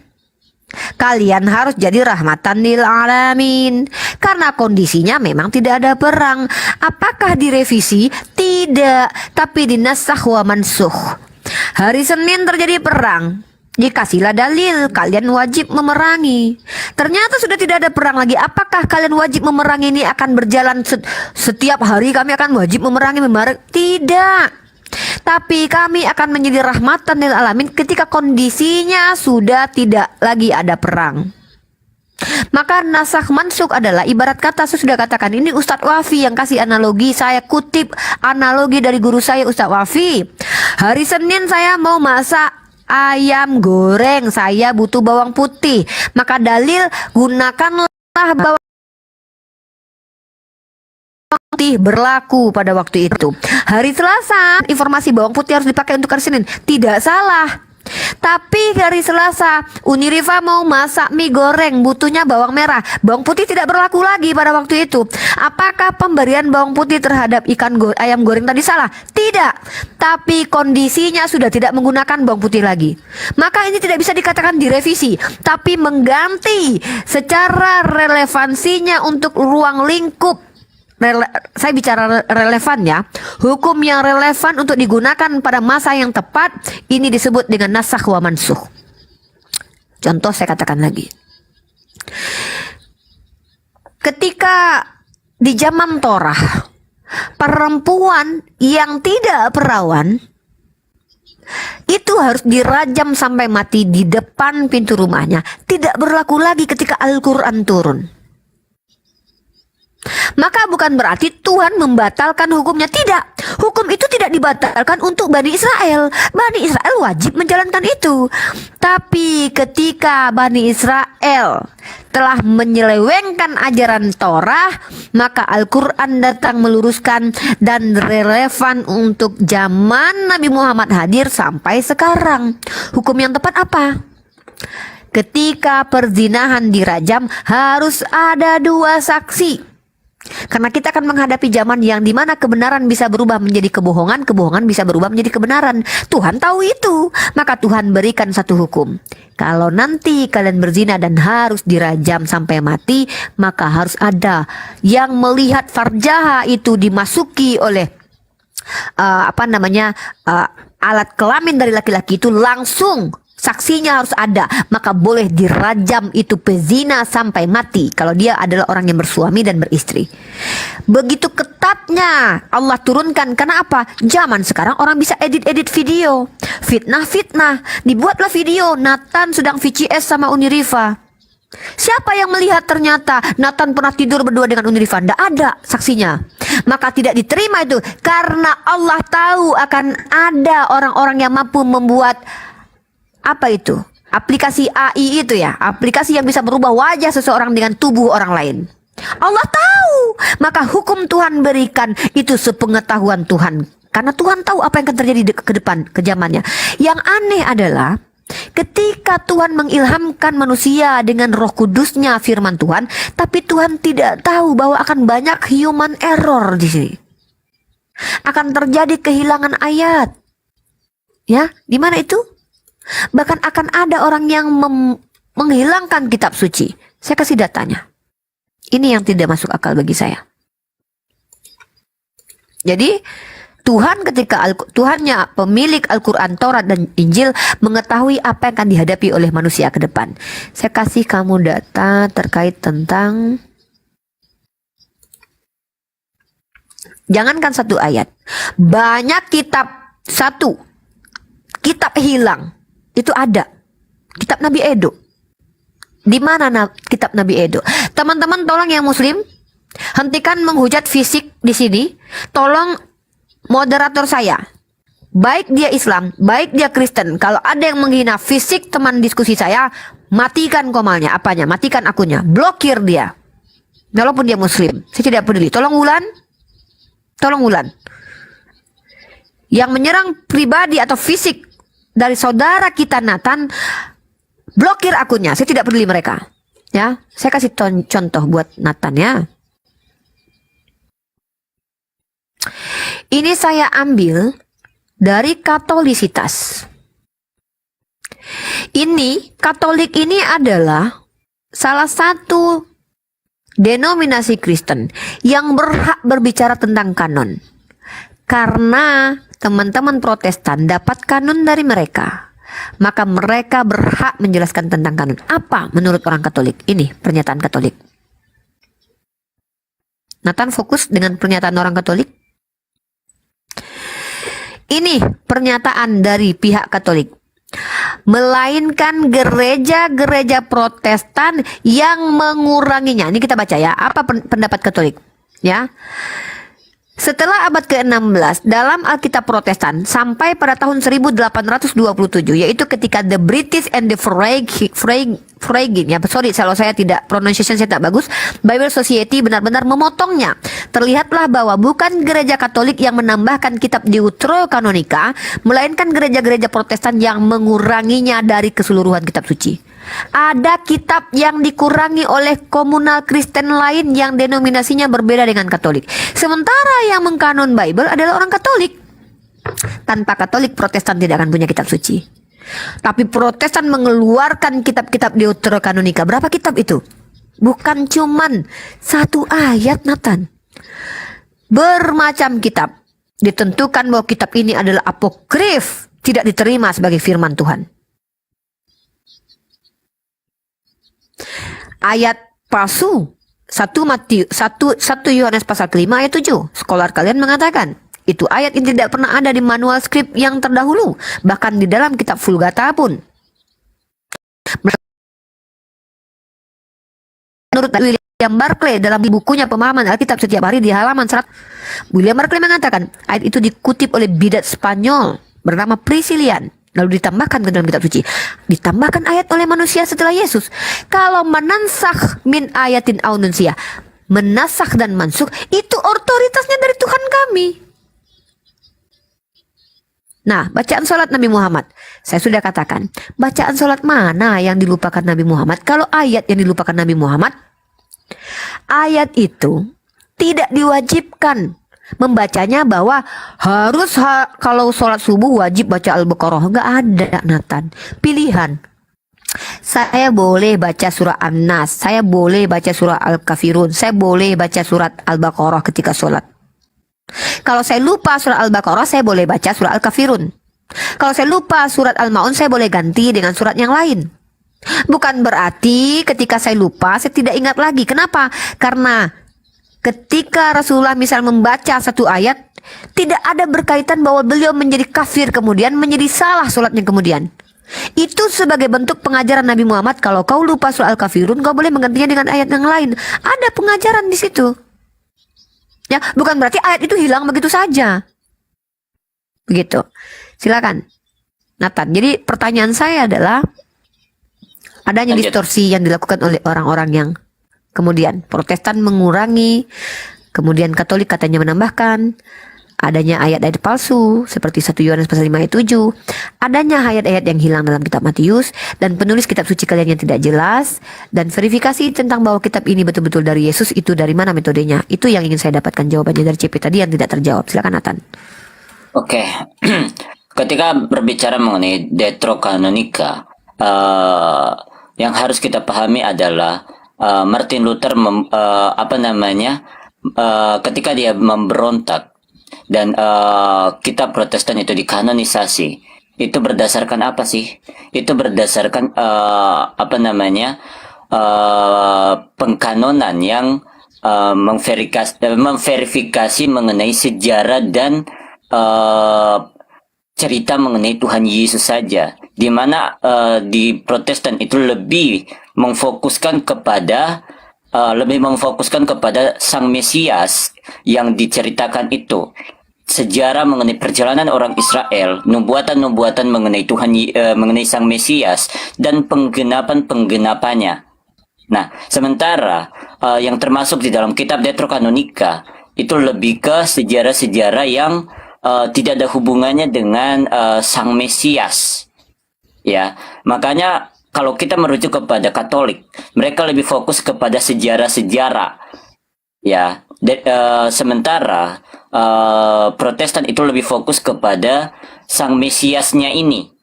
Kalian harus jadi rahmatan lil alamin, karena kondisinya memang tidak ada perang. Apakah direvisi? Tidak, tapi dinasakh wa mansukh. Hari Senin terjadi perang, Dikasihlah dalil, kalian wajib memerangi. Ternyata sudah tidak ada perang lagi. Apakah kalian wajib memerangi ini akan berjalan setiap hari kami akan wajib memerangi? Tidak. Tapi kami akan menjadi rahmatan lil alamin ketika kondisinya sudah tidak lagi ada perang. Maka nasakh mansukh adalah ibarat kata, saya sudah katakan, ini Ustadz Wafi yang kasih analogi. Saya kutip analogi dari guru saya Ustadz Wafi. Hari Senin saya mau masak ayam goreng, saya butuh bawang putih. Maka dalil, gunakanlah bawang putih berlaku pada waktu itu. Hari Selasa, informasi bawang putih harus dipakai untuk hari Senin. Tidak salah. Tapi hari Selasa, Uniriva mau masak mie goreng, butuhnya bawang merah. Bawang putih tidak berlaku lagi pada waktu itu. Apakah pemberian bawang putih terhadap ayam goreng tadi salah? Tidak. Tapi kondisinya sudah tidak menggunakan bawang putih lagi. Maka ini tidak bisa dikatakan direvisi, tapi mengganti secara relevansinya untuk ruang lingkup. Saya bicara relevan ya. Hukum yang relevan untuk digunakan pada masa yang tepat, ini disebut dengan nasakh wa mansukh. Contoh saya katakan lagi. Ketika di zaman Torah, perempuan yang tidak perawan itu harus dirajam sampai mati di depan pintu rumahnya. Tidak berlaku lagi ketika Al-Quran turun. Maka bukan berarti Tuhan membatalkan hukumnya. Tidak. Hukum itu tidak dibatalkan untuk Bani Israel. Bani Israel wajib menjalankan itu. Tapi ketika Bani Israel telah menyelewengkan ajaran Torah, maka Al-Quran datang meluruskan dan relevan untuk zaman Nabi Muhammad hadir sampai sekarang. Hukum yang tepat apa? Ketika perzinahan dirajam harus ada 2 saksi. Karena kita akan menghadapi zaman yang dimana kebenaran bisa berubah menjadi kebohongan, kebohongan bisa berubah menjadi kebenaran. Tuhan tahu itu, maka Tuhan berikan satu hukum. Kalau nanti kalian berzina dan harus dirajam sampai mati, maka harus ada yang melihat farjaha itu dimasuki oleh alat kelamin dari laki-laki itu, langsung saksinya harus ada, maka boleh dirajam itu pezina sampai mati kalau dia adalah orang yang bersuami dan beristri. Begitu ketatnya Allah turunkan. Karena apa? Zaman sekarang orang bisa edit-edit video, fitnah-fitnah. Dibuatlah video Nathan sedang VCS sama Uniriva. Siapa yang melihat ternyata Nathan pernah tidur berdua dengan Uniriva? Tidak ada saksinya. Maka tidak diterima itu, karena Allah tahu akan ada orang-orang yang mampu membuat apa itu? Aplikasi AI itu ya, aplikasi yang bisa merubah wajah seseorang dengan tubuh orang lain. Allah tahu, maka hukum Tuhan berikan itu sepengetahuan Tuhan. Karena Tuhan tahu apa yang akan terjadi ke depan, ke zamannya. Yang aneh adalah ketika Tuhan mengilhamkan manusia dengan Roh Kudusnya firman Tuhan, tapi Tuhan tidak tahu bahwa akan banyak human error di sini. Akan terjadi kehilangan ayat. Ya, di mana itu? Bahkan akan ada orang yang menghilangkan kitab suci. Saya kasih datanya. Ini yang tidak masuk akal bagi saya. Jadi Tuhan ketika Tuhannya pemilik Al-Quran, Taurat dan Injil mengetahui apa yang akan dihadapi oleh manusia ke depan. Saya kasih kamu data terkait tentang, jangankan 1 ayat, banyak kitab, 1 kitab hilang. Itu ada kitab Nabi Edo. Di mana kitab Nabi Edo? Teman-teman tolong yang muslim hentikan menghujat fisik di sini. Tolong moderator saya, baik dia Islam, baik dia Kristen, kalau ada yang menghina fisik teman diskusi saya, matikan komalnya, apanya? Matikan akunnya, blokir dia. Walaupun dia muslim, saya tidak peduli. Tolong Wulan. Yang menyerang pribadi atau fisik dari saudara kita Nathan, blokir akunnya. Saya tidak peduli mereka. Ya, saya kasih contoh buat Nathan ya. Ini saya ambil dari Katolisitas. Ini Katolik ini adalah salah satu denominasi Kristen yang berhak berbicara tentang kanon. Karena teman-teman Protestan dapat kanon dari mereka. maka mereka berhak menjelaskan tentang kanon. Apa menurut orang Katolik? Ini pernyataan Katolik. Nathan fokus dengan pernyataan orang Katolik. Ini pernyataan dari pihak Katolik. Melainkan gereja-gereja Protestan yang menguranginya. Ini kita baca ya. Apa pendapat Katolik? Ya. Setelah abad ke-16 dalam Alkitab Protestan sampai pada tahun 1827, yaitu ketika the British and the ya sorry kalau saya tidak pronunciation saya tak bagus, Bible Society benar-benar memotongnya. Terlihatlah bahwa bukan gereja Katolik yang menambahkan kitab Deuterokanonika, melainkan gereja-gereja Protestan yang menguranginya dari keseluruhan kitab suci. Ada kitab yang dikurangi oleh komunal Kristen lain yang denominasinya berbeda dengan Katolik. Sementara yang mengkanon Bible adalah orang Katolik. Tanpa Katolik, Protestan tidak akan punya kitab suci. Tapi Protestan mengeluarkan kitab-kitab Deuterokanonika. Berapa kitab itu? Bukan cuman satu ayat, Nathan. Bermacam kitab. Ditentukan bahwa kitab ini adalah apokrif, tidak diterima sebagai firman Tuhan. Ayat palsu 1 Yohanes pasal ke-5 ayat 7. Skolar kalian mengatakan itu ayat yang tidak pernah ada di manual skrip yang terdahulu, bahkan di dalam kitab Vulgata pun. Menurut William Barclay dalam bukunya Pemahaman Alkitab Setiap Hari di halaman 100, William Barclay mengatakan ayat itu dikutip oleh bidat Spanyol bernama Priscillian, lalu ditambahkan ke dalam kitab suci. Ditambahkan ayat oleh manusia setelah Yesus. Kalau menansakh min ayatin aununcia, menasakh dan mansukh, itu otoritasnya dari Tuhan kami. Nah, bacaan sholat Nabi Muhammad. Saya sudah katakan, bacaan sholat mana yang dilupakan Nabi Muhammad? Kalau ayat yang dilupakan Nabi Muhammad, ayat itu tidak diwajibkan membacanya bahwa harus kalau sholat subuh wajib baca Al-Baqarah. Enggak ada, Nathan. Pilihan. Saya boleh baca surah An-Nas, saya boleh baca surah Al-Kafirun, saya boleh baca surat Al-Baqarah ketika sholat. Kalau saya lupa surat Al-Baqarah, saya boleh baca surat Al-Kafirun. Kalau saya lupa surat Al-Maun, saya boleh ganti dengan surat yang lain. Bukan berarti ketika saya lupa, saya tidak ingat lagi. Kenapa? Karena ketika Rasulullah misal membaca satu ayat, tidak ada berkaitan bahwa beliau menjadi kafir kemudian, menjadi salah sholatnya kemudian. Itu sebagai bentuk pengajaran Nabi Muhammad. Kalau kau lupa surah Al-Kafirun, kau boleh menggantinya dengan ayat yang lain. Ada pengajaran di situ. Ya, bukan berarti ayat itu hilang begitu saja. Begitu. Silakan, Nathan. Jadi pertanyaan saya adalah, adanya distorsi yang dilakukan oleh orang-orang yang kemudian Protestan mengurangi, kemudian Katolik katanya menambahkan, adanya ayat-ayat palsu seperti 1 Yohanes pasal 5 ayat 7, adanya ayat-ayat yang hilang dalam kitab Matius, dan penulis kitab suci kalian yang tidak jelas, dan verifikasi tentang bahwa kitab ini betul-betul dari Yesus, itu dari mana metodenya? Itu yang ingin saya dapatkan jawabannya dari CP tadi yang tidak terjawab. Silakan, Nathan. Oke. Ketika berbicara mengenai Deuterokanonika, yang harus kita pahami adalah Martin Luther ketika dia memberontak dan kitab Protestan itu dikanonisasi, itu berdasarkan apa sih? Itu berdasarkan pengkanonan yang memverifikasi mengenai sejarah dan cerita mengenai Tuhan Yesus saja, di mana di Protestan itu lebih memfokuskan kepada Sang Mesias yang diceritakan itu, sejarah mengenai perjalanan orang Israel, nubuatan-nubuatan mengenai Tuhan, mengenai Sang Mesias dan penggenapan-penggenapannya. Nah, sementara yang termasuk di dalam kitab Deuterokanonika itu lebih ke sejarah-sejarah yang tidak ada hubungannya dengan Sang Mesias. Ya, makanya kalau kita merujuk kepada Katolik, mereka lebih fokus kepada sejarah-sejarah. Ya, sementara Protestan itu lebih fokus kepada Sang Mesiasnya ini.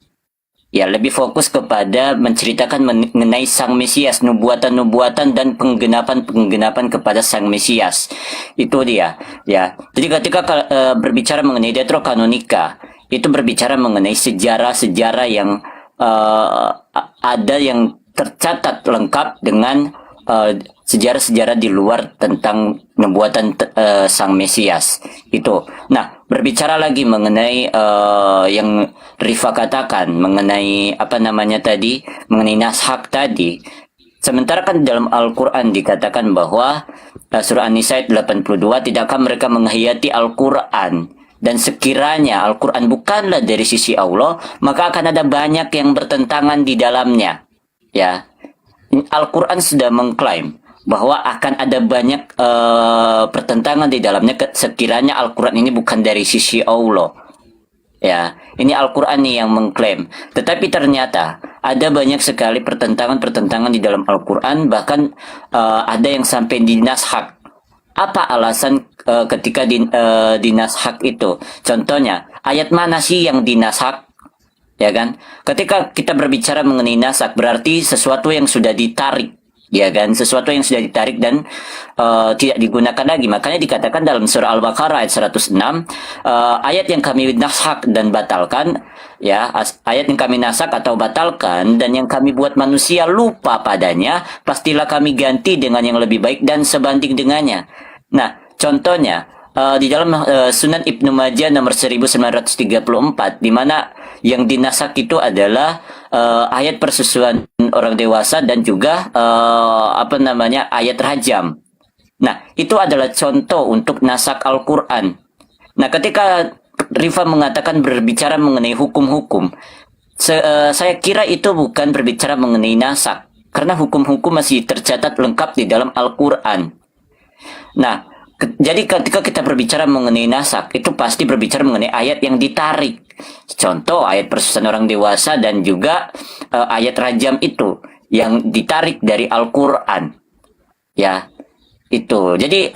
Ya, lebih fokus kepada menceritakan mengenai Sang Mesias, nubuatan-nubuatan dan penggenapan-penggenapan kepada Sang Mesias. Itu dia, ya. Jadi ketika berbicara mengenai Deuterokanonika, itu berbicara mengenai sejarah-sejarah yang ada yang tercatat lengkap dengan sejarah-sejarah di luar tentang nubuatan Sang Mesias itu. Nah, berbicara lagi mengenai yang Rifa katakan mengenai apa namanya tadi, mengenai nashak tadi. Sementara kan dalam Al-Quran dikatakan bahwa surah An-Nisa ayat 82, tidakkah mereka menghayati Al-Quran? Dan sekiranya Al-Quran bukanlah dari sisi Allah, maka akan ada banyak yang bertentangan di dalamnya. Ya, Al-Quran sudah mengklaim bahwa akan ada banyak pertentangan di dalamnya sekiranya Al-Quran ini bukan dari sisi Allah. Ya, ini Al-Quran nih yang mengklaim. Tetapi ternyata ada banyak sekali pertentangan-pertentangan di dalam Al-Quran, bahkan ada yang sampai dinashak. Apa alasan ketika dinashak itu? Contohnya, ayat mana sih yang dinashak? Ya kan? Ketika kita berbicara mengenai nasak, berarti sesuatu yang sudah ditarik. Ya kan, sesuatu yang sudah ditarik dan tidak digunakan lagi. Makanya dikatakan dalam surah Al-Baqarah ayat 106, ayat yang kami nasak dan batalkan, ya, ayat yang kami nasak atau batalkan dan yang kami buat manusia lupa padanya, pastilah kami ganti dengan yang lebih baik dan sebanding dengannya. Nah, contohnya di dalam Sunan Ibnu Majah nomor 1934, di mana yang dinasak itu adalah ayat persusuan orang dewasa dan juga ayat rajam. Nah, itu adalah contoh untuk nasak Al-Quran. Nah, ketika Rifa mengatakan berbicara mengenai hukum-hukum, saya kira itu bukan berbicara mengenai nasak, karena hukum-hukum masih tercatat lengkap di dalam Al-Quran. Nah, jadi ketika kita berbicara mengenai nasak, itu pasti berbicara mengenai ayat yang ditarik. Contoh ayat persusuan orang dewasa dan juga ayat rajam itu yang ditarik dari Al-Quran. Ya, itu. Jadi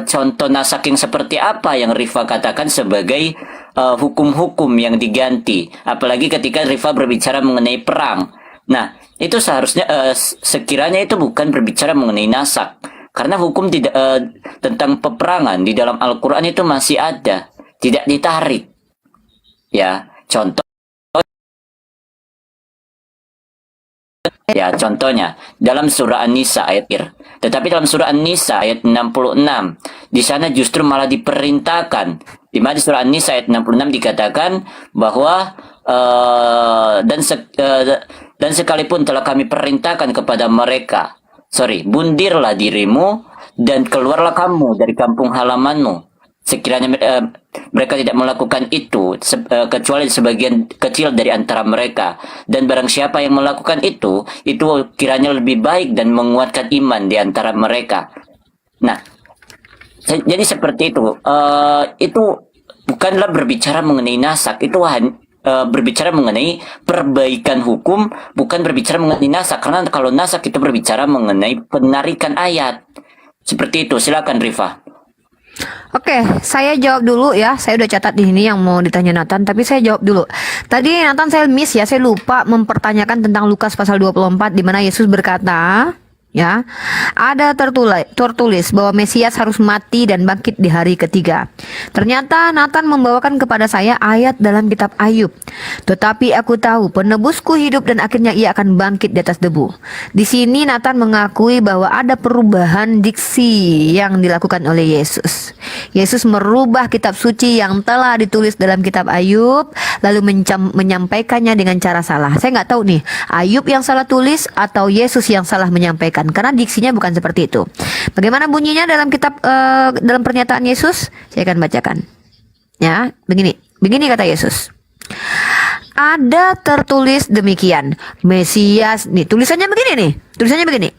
contoh nasak yang seperti apa yang Rifa katakan sebagai hukum-hukum yang diganti. Apalagi ketika Rifa berbicara mengenai perang. Nah, itu seharusnya sekiranya itu bukan berbicara mengenai nasak. Karena hukum tidak tentang peperangan di dalam Al-Quran itu masih ada, tidak ditarik. Ya, contohnya dalam surah An-Nisa ayat tetapi dalam surah An-Nisa ayat 66, di sana justru malah diperintahkan. Di mana di surah An-Nisa ayat 66 dikatakan bahwa dan sekalipun telah kami perintahkan kepada mereka, bundirlah dirimu dan keluarlah kamu dari kampung halamanmu. Sekiranya mereka tidak melakukan itu, kecuali sebagian kecil dari antara mereka. Dan barang siapa yang melakukan itu kiranya lebih baik dan menguatkan iman di antara mereka. Nah, jadi seperti itu. Itu bukanlah berbicara mengenai nasak, itu berbicara mengenai perbaikan hukum, bukan berbicara mengenai nasak. Karena kalau nasak itu berbicara mengenai penarikan ayat. Seperti itu. Silakan Rifa. Oke, saya jawab dulu ya. Saya udah catat di sini yang mau ditanya Nathan, tapi saya jawab dulu. Tadi Nathan saya miss ya, saya lupa mempertanyakan tentang Lukas pasal 24 di mana Yesus berkata, ya, ada tertulis bahwa Mesias harus mati dan bangkit di hari ketiga. Ternyata Nathan membawakan kepada saya ayat dalam kitab Ayub. Tetapi aku tahu penebusku hidup dan akhirnya ia akan bangkit di atas debu. Di sini Nathan mengakui bahwa ada perubahan diksi yang dilakukan oleh Yesus. Yesus merubah kitab suci yang telah ditulis dalam kitab Ayub lalu menyampaikannya dengan cara salah. Saya nggak tahu nih, Ayub yang salah tulis atau Yesus yang salah menyampaikan, karena diksinya bukan seperti itu. Bagaimana bunyinya dalam kitab dalam pernyataan Yesus? Saya akan bacakan. Ya, begini kata Yesus. Ada tertulis demikian, Mesias, nih tulisannya begini.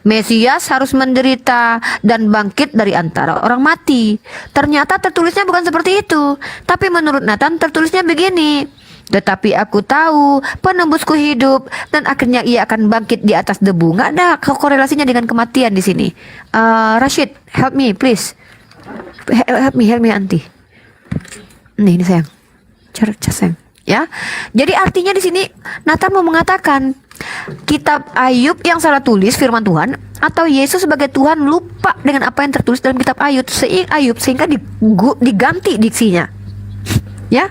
Mesias harus menderita dan bangkit dari antara orang mati. Ternyata tertulisnya bukan seperti itu. Tapi menurut Nathan tertulisnya begini. Tetapi aku tahu penebusku hidup dan akhirnya ia akan bangkit di atas debu. Nggak ada korelasinya dengan kematian di sini. Rashid, help me please. Help me auntie. Ini sayang. Sayang. Ya. Jadi artinya di sini Nathan mau mengatakan kitab Ayub yang salah tulis firman Tuhan atau Yesus sebagai Tuhan lupa dengan apa yang tertulis dalam kitab Ayub sehingga diganti diksinya. Ya.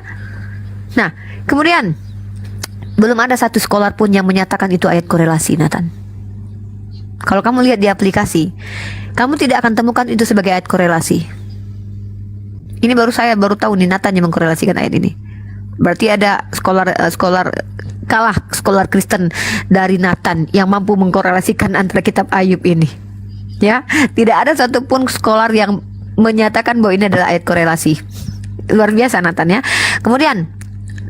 Nah, kemudian Belum ada satu scholar pun yang menyatakan itu ayat korelasi, Nathan. Kalau kamu lihat di aplikasi, kamu tidak akan temukan itu sebagai ayat korelasi. Ini saya baru tahu nih, Nathan yang mengkorelasikan ayat ini. Berarti ada scholar Kristen dari Nathan yang mampu mengkorelasikan antara kitab Ayub ini. Ya, tidak ada satupun scholar yang menyatakan bahwa ini adalah ayat korelasi. Luar biasa Nathan ya. Kemudian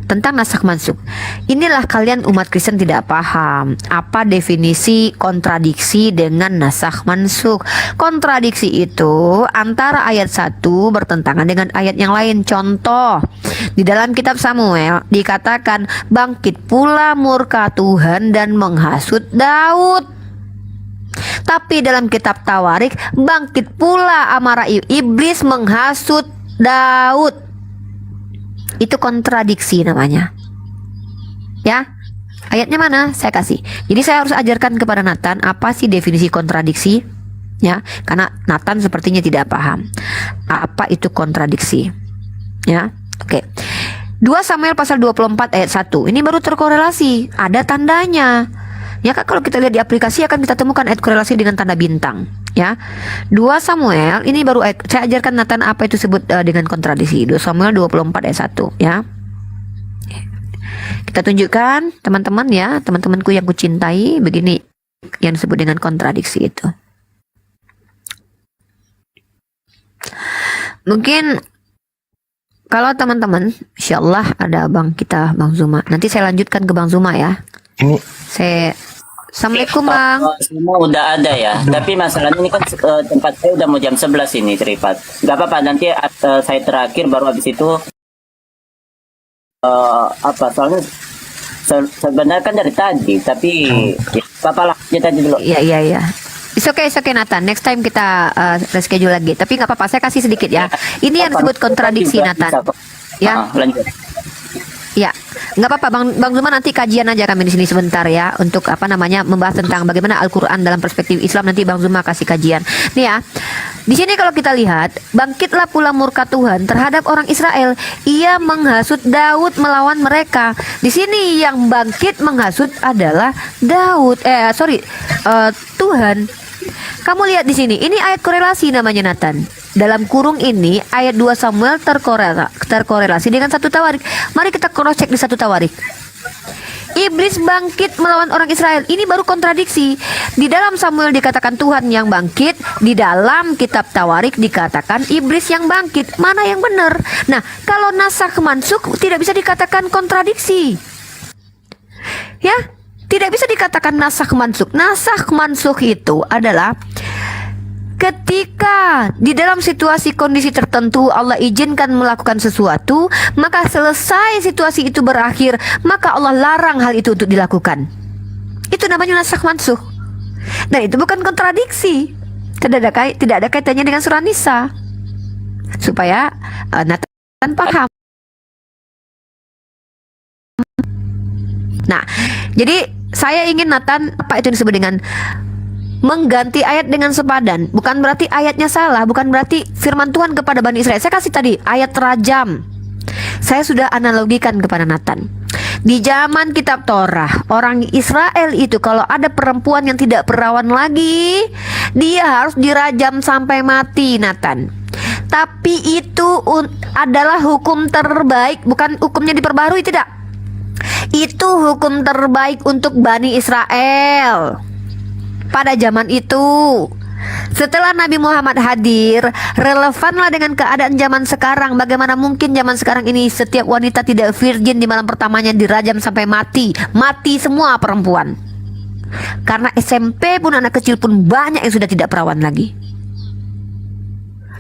tentang naskah mansukh. Inilah kalian umat Kristen tidak paham apa definisi kontradiksi dengan naskah mansukh. Kontradiksi itu antara ayat 1 bertentangan dengan ayat yang lain. Contoh, di dalam kitab Samuel dikatakan bangkit pula murka Tuhan dan menghasut Daud. Tapi dalam kitab Tawarik bangkit pula amarah iblis menghasut Daud. Itu kontradiksi namanya. Ya, ayatnya mana? Saya kasih. Jadi saya harus ajarkan kepada Nathan apa sih definisi kontradiksi. Ya, karena Nathan sepertinya tidak paham apa itu kontradiksi. Ya, oke. 2 Samuel pasal 24 ayat 1. Ini baru terkorelasi, ada tandanya. Ya kan, kalau kita lihat di aplikasi akan kita temukan ayat korelasi dengan tanda bintang. Ya, 2 Samuel ini baru ayat, saya ajarkan Nathan apa itu sebut dengan kontradiksi. 2 Samuel 24 ayat 1 ya. Kita tunjukkan teman-teman ya, teman-temanku yang kucintai, begini yang disebut dengan kontradiksi itu. Mungkin kalau teman-teman, insyaallah ada Bang Zuma. Nanti saya lanjutkan ke Bang Zuma ya. Ini Assalamualaikum Bang. Semua udah ada ya. Tapi masalahnya ini kan tempat saya udah mau jam 11 ini, Tripat. Gak apa-apa, nanti saya terakhir baru habis itu soalnya sebenarnya kan dari tadi, tapi ya, apa-apa lah, kita aja dulu. Iya. It's okay Nathan. Next time kita reschedule lagi. Tapi nggak apa-apa, saya kasih sedikit ya. Ini yang disebut kontradiksi Nathan. Ya. Lanjut. Ya, nggak apa-apa Bang Zuma, nanti kajian aja kami di sini sebentar ya untuk membahas tentang bagaimana Al-Qur'an dalam perspektif Islam. Nanti Bang Zuma kasih kajian. Nih ya. Di sini kalau kita lihat, bangkitlah pula murka Tuhan terhadap orang Israel. Ia menghasut Daud melawan mereka. Di sini yang bangkit menghasut adalah Tuhan. Kamu lihat di sini, ini ayat korelasi namanya Nathan. Dalam kurung ini ayat 2 Samuel terkorelasi dengan 1 Tawarik. Mari kita cross check di 1 Tawarik. Iblis bangkit melawan orang Israel. Ini baru kontradiksi. Di dalam Samuel dikatakan Tuhan yang bangkit, di dalam kitab Tawarik dikatakan iblis yang bangkit. Mana yang benar? Nah, kalau naskah mansukh tidak bisa dikatakan kontradiksi. Ya, tidak bisa dikatakan naskah mansukh. Naskah mansukh itu adalah ketika di dalam situasi kondisi tertentu Allah izinkan melakukan sesuatu, maka selesai situasi itu berakhir, maka Allah larang hal itu untuk dilakukan. Itu namanya naskah mansukh. Dan itu bukan kontradiksi. Tidak ada kaitannya dengan surah Nisa. Supaya Nathan paham. Nah, jadi saya ingin Nathan apa itu disebut dengan mengganti ayat dengan sepadan. Bukan berarti ayatnya salah, bukan berarti firman Tuhan kepada Bani Israel. Saya kasih tadi ayat rajam. Saya sudah analogikan kepada Nathan. Di zaman kitab Torah, orang Israel itu kalau ada perempuan yang tidak perawan lagi, dia harus dirajam sampai mati, Nathan. Tapi itu adalah hukum terbaik, bukan hukumnya diperbarui, tidak. Itu hukum terbaik untuk Bani Israel pada zaman itu. Setelah Nabi Muhammad hadir, relevanlah dengan keadaan zaman sekarang. Bagaimana mungkin zaman sekarang ini setiap wanita tidak virgin di malam pertamanya dirajam sampai mati? Mati semua perempuan. Karena SMP pun, anak kecil pun banyak yang sudah tidak perawan lagi.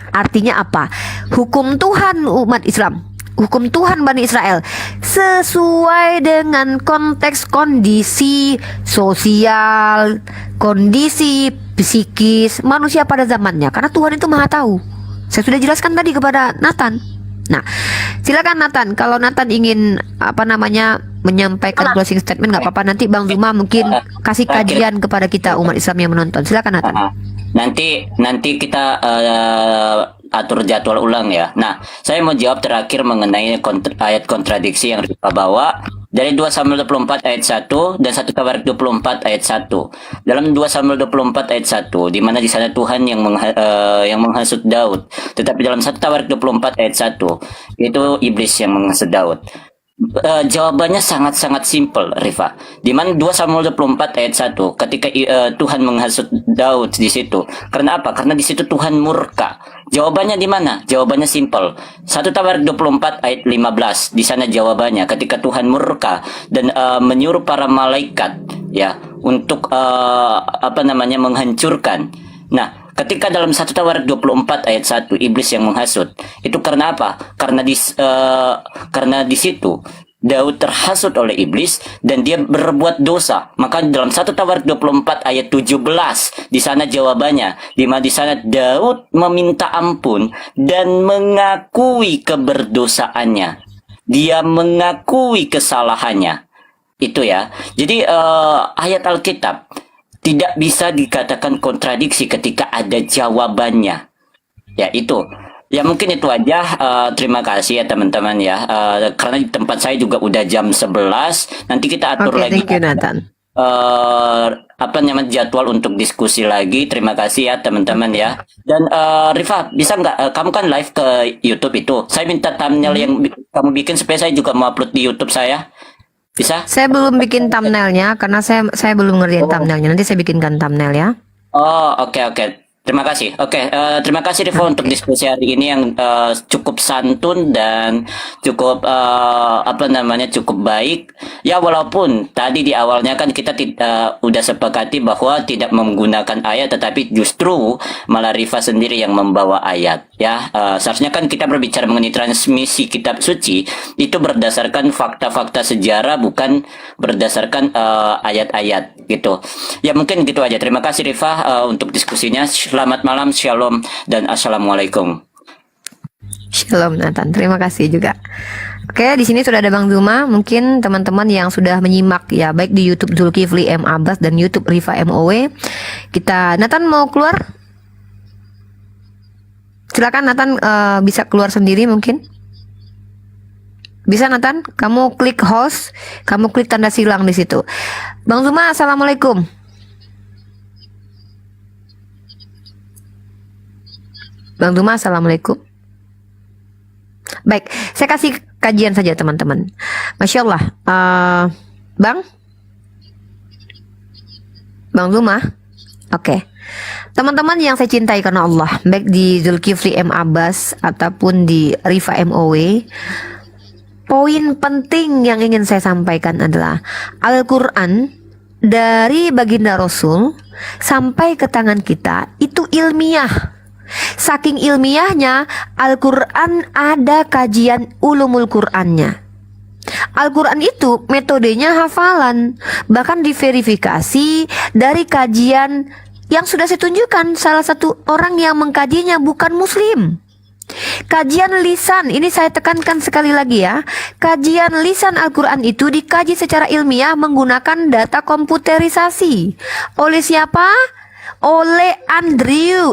Artinya apa? Hukum Tuhan umat Islam, hukum Tuhan Bani Israel sesuai dengan konteks kondisi sosial, kondisi psikis manusia pada zamannya. Karena Tuhan itu maha tahu. Saya sudah jelaskan tadi kepada Nathan. Nah, silakan Nathan. Kalau Nathan ingin menyampaikan closing statement, nggak apa-apa. Nanti Bang Zuma mungkin kasih kajian kepada kita umat Islam yang menonton. Silakan Nathan. Nanti kita atur jadwal ulang ya. Nah, saya mau jawab terakhir mengenai ayat kontradiksi yang Rifa bawa. Dari 2 Samuel 24 ayat 1 dan 1 Tawarik 24 ayat 1. Dalam 2 Samuel 24 ayat 1, di mana di sana Tuhan yang menghasut Daud. Tetapi dalam 1 Tawarik 24 ayat 1, itu iblis yang menghasut Daud. Jawabannya sangat-sangat simpel, Rifa. Di mana 2 Samuel 24 ayat 1, ketika Tuhan menghasut Daud di situ. Karena apa? Karena di situ Tuhan murka. Jawabannya di mana? Jawabannya simpel. 1 Tawarik 24 ayat 15. Di sana jawabannya ketika Tuhan murka dan menyuruh para malaikat ya untuk menghancurkan. Nah, ketika dalam 1 Tawarik 24 ayat 1 iblis yang menghasut, itu karena apa? Karena di situ Daud terhasut oleh iblis dan dia berbuat dosa. Maka dalam 1 Tawarik 24 ayat 17 di sana jawabannya, di mana di sana Daud meminta ampun dan mengakui keberdosaannya. Dia mengakui kesalahannya. Itu ya. Jadi ayat Alkitab tidak bisa dikatakan kontradiksi ketika ada jawabannya. Ya itu. Ya mungkin itu aja. Terima kasih ya teman-teman ya. Karena di tempat saya juga udah jam 11. Nanti kita atur lagi. Thank you, Nathan. Jadwal untuk diskusi lagi. Terima kasih ya teman-teman ya. Dan Rifa, bisa nggak kamu kan live ke YouTube itu? Saya minta thumbnail yang kamu bikin supaya saya juga mau upload di YouTube saya. Bisa? Saya belum bikin thumbnailnya karena saya belum ngerjain thumbnailnya. Nanti saya bikinkan thumbnail ya. Oh, oke. Terima kasih. Terima kasih Rifa untuk diskusi hari ini yang cukup santun dan cukup cukup baik. Ya walaupun tadi di awalnya kan kita udah sepakati bahwa tidak menggunakan ayat, tetapi justru malah Rifa sendiri yang membawa ayat. Ya, seharusnya kan kita berbicara mengenai transmisi kitab suci itu berdasarkan fakta-fakta sejarah, bukan berdasarkan ayat-ayat gitu. Ya mungkin gitu aja. Terima kasih Rifa untuk diskusinya. Selamat malam, shalom, dan assalamualaikum. Shalom Nathan, terima kasih juga. Oke, di sini sudah ada Bang Zuma. Mungkin teman-teman yang sudah menyimak ya, baik di YouTube Zulkifli M Abbas dan YouTube Rifa MOW. Nathan mau keluar? Silakan Nathan, bisa keluar sendiri mungkin. Bisa Nathan, kamu klik host, kamu klik tanda silang di situ. Bang Zuma, assalamualaikum. Bang Zuma, assalamualaikum. Baik, saya kasih kajian saja teman-teman. Masya Allah, Bang Zuma, oke. Teman-teman yang saya cintai karena Allah, baik di Zulkifli M Abbas ataupun di Rifa MOW, poin penting yang ingin saya sampaikan adalah Al-Quran dari baginda Rasul sampai ke tangan kita itu ilmiah. Saking ilmiahnya, Al-Quran ada kajian ulumul Qurannya. Al-Quran itu metodenya hafalan, bahkan diverifikasi dari kajian yang sudah saya tunjukkan. Salah satu orang yang mengkajinya bukan muslim. Kajian lisan, ini saya tekankan sekali lagi ya. Kajian lisan Al-Quran itu dikaji secara ilmiah menggunakan data komputerisasi. Oleh siapa? Oleh Andrew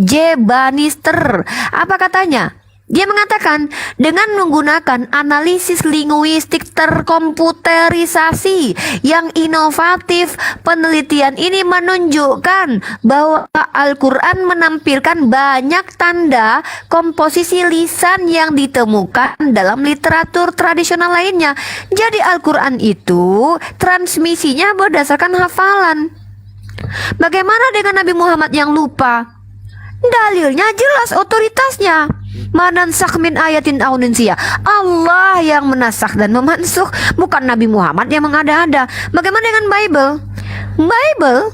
J. Bannister. Apa katanya? Dia mengatakan dengan menggunakan analisis linguistik terkomputerisasi yang inovatif, penelitian ini menunjukkan bahwa Al-Quran menampilkan banyak tanda komposisi lisan yang ditemukan dalam literatur tradisional lainnya. Jadi Al-Quran itu transmisinya berdasarkan hafalan. Bagaimana dengan Nabi Muhammad yang lupa? Dalilnya jelas, otoritasnya. Manansakh min ayatin aw nunsiha. Allah yang menasakh dan memansuh, bukan Nabi Muhammad yang mengada-ada. Bagaimana dengan Bible? Bible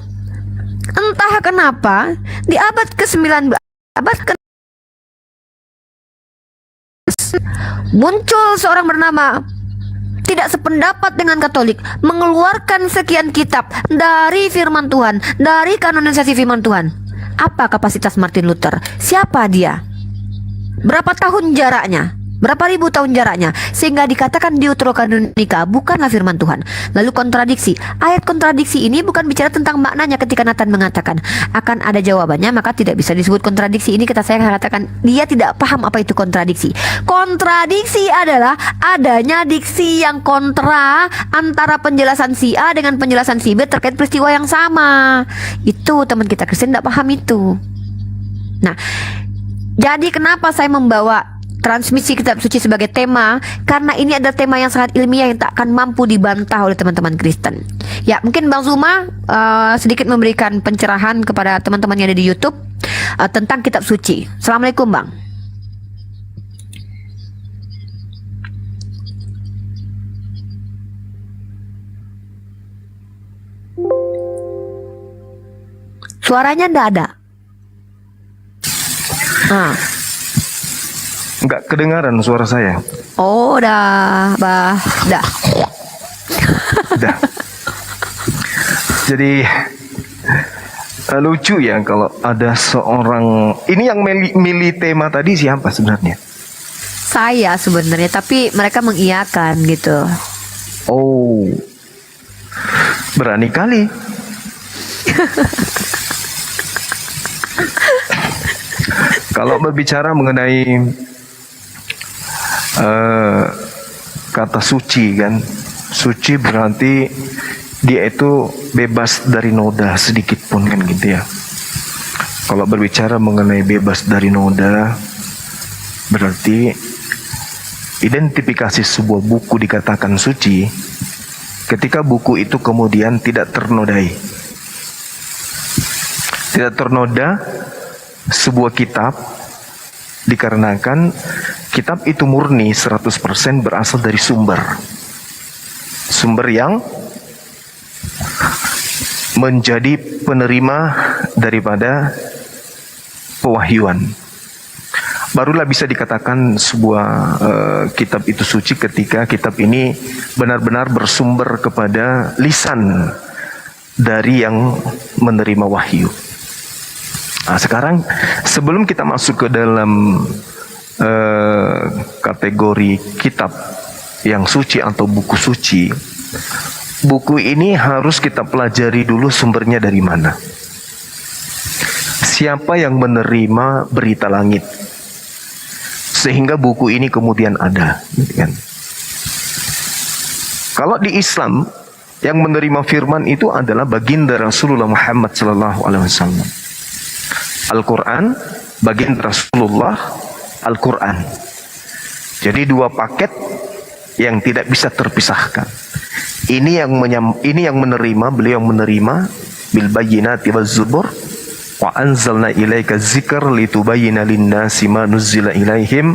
entah kenapa di abad ke-19 muncul seorang bernama tidak sependapat dengan Katolik, mengeluarkan sekian kitab dari firman Tuhan, dari kanonisasi firman Tuhan. Apa kapasitas Martin Luther? Siapa dia? Berapa tahun jaraknya? Berapa ribu tahun jaraknya, sehingga dikatakan Deuterokanonika bukanlah firman Tuhan. Lalu kontradiksi. Ayat kontradiksi ini bukan bicara tentang maknanya ketika Nathan mengatakan akan ada jawabannya, maka tidak bisa disebut kontradiksi. Ini saya katakan dia tidak paham apa itu kontradiksi. Kontradiksi adalah adanya diksi yang kontra antara penjelasan si A dengan penjelasan si B terkait peristiwa yang sama. Itu teman kita Kristen tidak paham itu. Nah, jadi kenapa saya membawa transmisi kitab suci sebagai tema? Karena ini adalah tema yang sangat ilmiah yang tak akan mampu dibantah oleh teman-teman Kristen. Ya, mungkin Bang Zuma sedikit memberikan pencerahan kepada teman-teman yang ada di YouTube tentang kitab suci. Assalamualaikum, Bang. Suaranya ndak ada. Nggak kedengaran suara saya. Oh, dah. Jadi lucu ya kalau ada seorang, ini yang milih tema tadi siapa sebenarnya? Saya sebenarnya, tapi mereka mengiyakan gitu. Oh, berani kali. Kalau berbicara mengenai kata suci kan, suci berarti dia itu bebas dari noda sedikit pun kan gitu ya. Kalau berbicara mengenai bebas dari noda, berarti identifikasi sebuah buku dikatakan suci ketika buku itu kemudian tidak ternodai, tidak ternoda sebuah kitab, dikarenakan kitab itu murni 100% berasal dari sumber yang menjadi penerima daripada pewahyuan. Barulah bisa dikatakan sebuah kitab itu suci ketika kitab ini benar-benar bersumber kepada lisan dari yang menerima wahyu. Nah, sekarang sebelum kita masuk ke dalam kategori kitab yang suci atau buku suci, buku ini harus kita pelajari dulu sumbernya dari mana. Siapa yang menerima berita langit sehingga buku ini kemudian ada, kan? Kalau di Islam yang menerima firman itu adalah baginda Rasulullah Muhammad SAW. Al-Quran, baginda Rasulullah, Al-Quran. Jadi dua paket yang tidak bisa terpisahkan. Ini yang menerima, beliau menerima bil bayyinati waz zubur wa anzalna ilaika dzikra litubayyana lin-nasi ma nuzzila ilaihim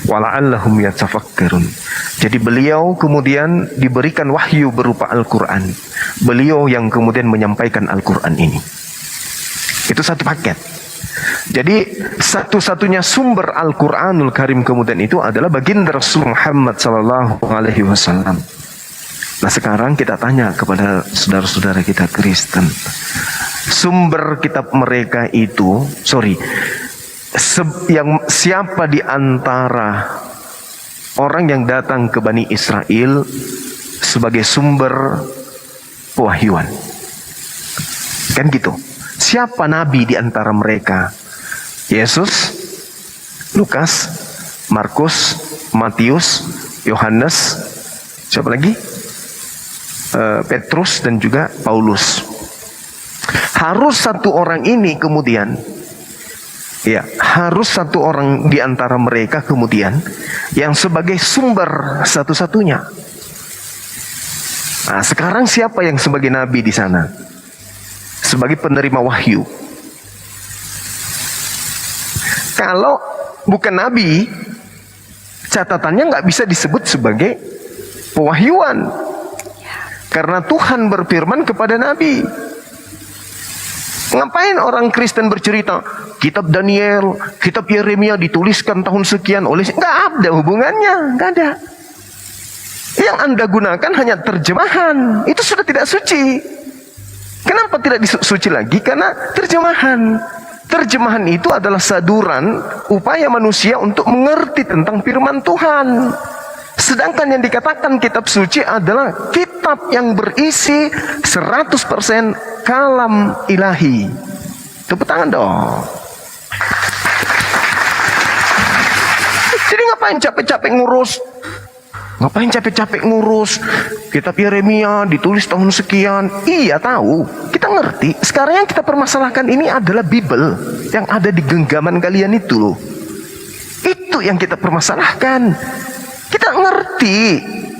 wa la'allahum yatafakkarun. Jadi beliau kemudian diberikan wahyu berupa Al-Quran. Beliau yang kemudian menyampaikan Al-Quran ini. Itu satu paket. Jadi satu-satunya sumber Al-Quranul Karim kemudian itu adalah baginda Rasul Muhammad SAW. Nah, sekarang kita tanya kepada saudara-saudara kita Kristen, sumber kitab mereka itu, siapa di antara orang yang datang ke Bani Israel sebagai sumber pewahyuan? Kan gitu. Siapa nabi di antara mereka? Yesus, Lukas, Markus, Matius, Yohanes, siapa lagi? Petrus dan juga Paulus. Harus satu orang ini kemudian, harus satu orang di antara mereka kemudian yang sebagai sumber satu-satunya. Nah, sekarang siapa yang sebagai nabi di sana? Sebagai penerima wahyu. Kalau bukan nabi, catatannya nggak bisa disebut sebagai pewahyuan, karena Tuhan berfirman kepada nabi. Ngapain orang Kristen bercerita kitab Daniel, kitab Yeremia dituliskan tahun sekian oleh, nggak ada hubungannya, nggak ada. Yang Anda gunakan hanya terjemahan, itu sudah tidak suci. Kenapa tidak disuci lagi? Karena terjemahan. Terjemahan itu adalah saduran upaya manusia untuk mengerti tentang firman Tuhan. Sedangkan yang dikatakan kitab suci adalah kitab yang berisi 100% kalam ilahi. Tepuk tangan dong. Jadi ngapain capek-capek ngurus? Ngapain capek-capek ngurus kitab Yeremia ditulis tahun sekian? Iya tahu, kita ngerti. Sekarang yang kita permasalahkan ini adalah Bible yang ada di genggaman kalian itu loh. Itu yang kita permasalahkan. Kita ngerti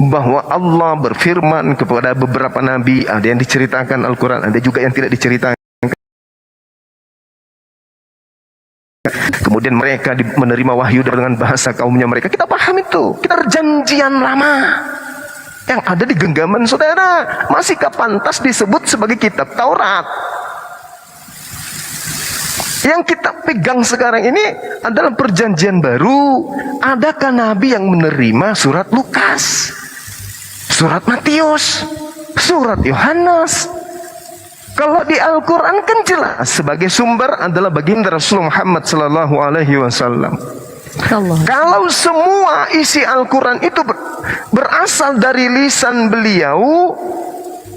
bahwa Allah berfirman kepada beberapa nabi, ada yang diceritakan Al-Quran, ada juga yang tidak diceritakan. Kemudian mereka menerima wahyu dengan bahasa kaumnya mereka. Kita paham itu. Kita perjanjian lama yang ada di genggaman saudara. Masihkah pantas disebut sebagai kitab Taurat? Yang kita pegang sekarang ini adalah perjanjian baru. Adakah nabi yang menerima surat Lukas, surat Matius, surat Yohanes? Kalau di Al-Quran kan jelas sebagai sumber adalah baginda Rasulullah Muhammad sallallahu alaihi wasallam. Kalau semua isi Al-Quran itu berasal dari lisan beliau,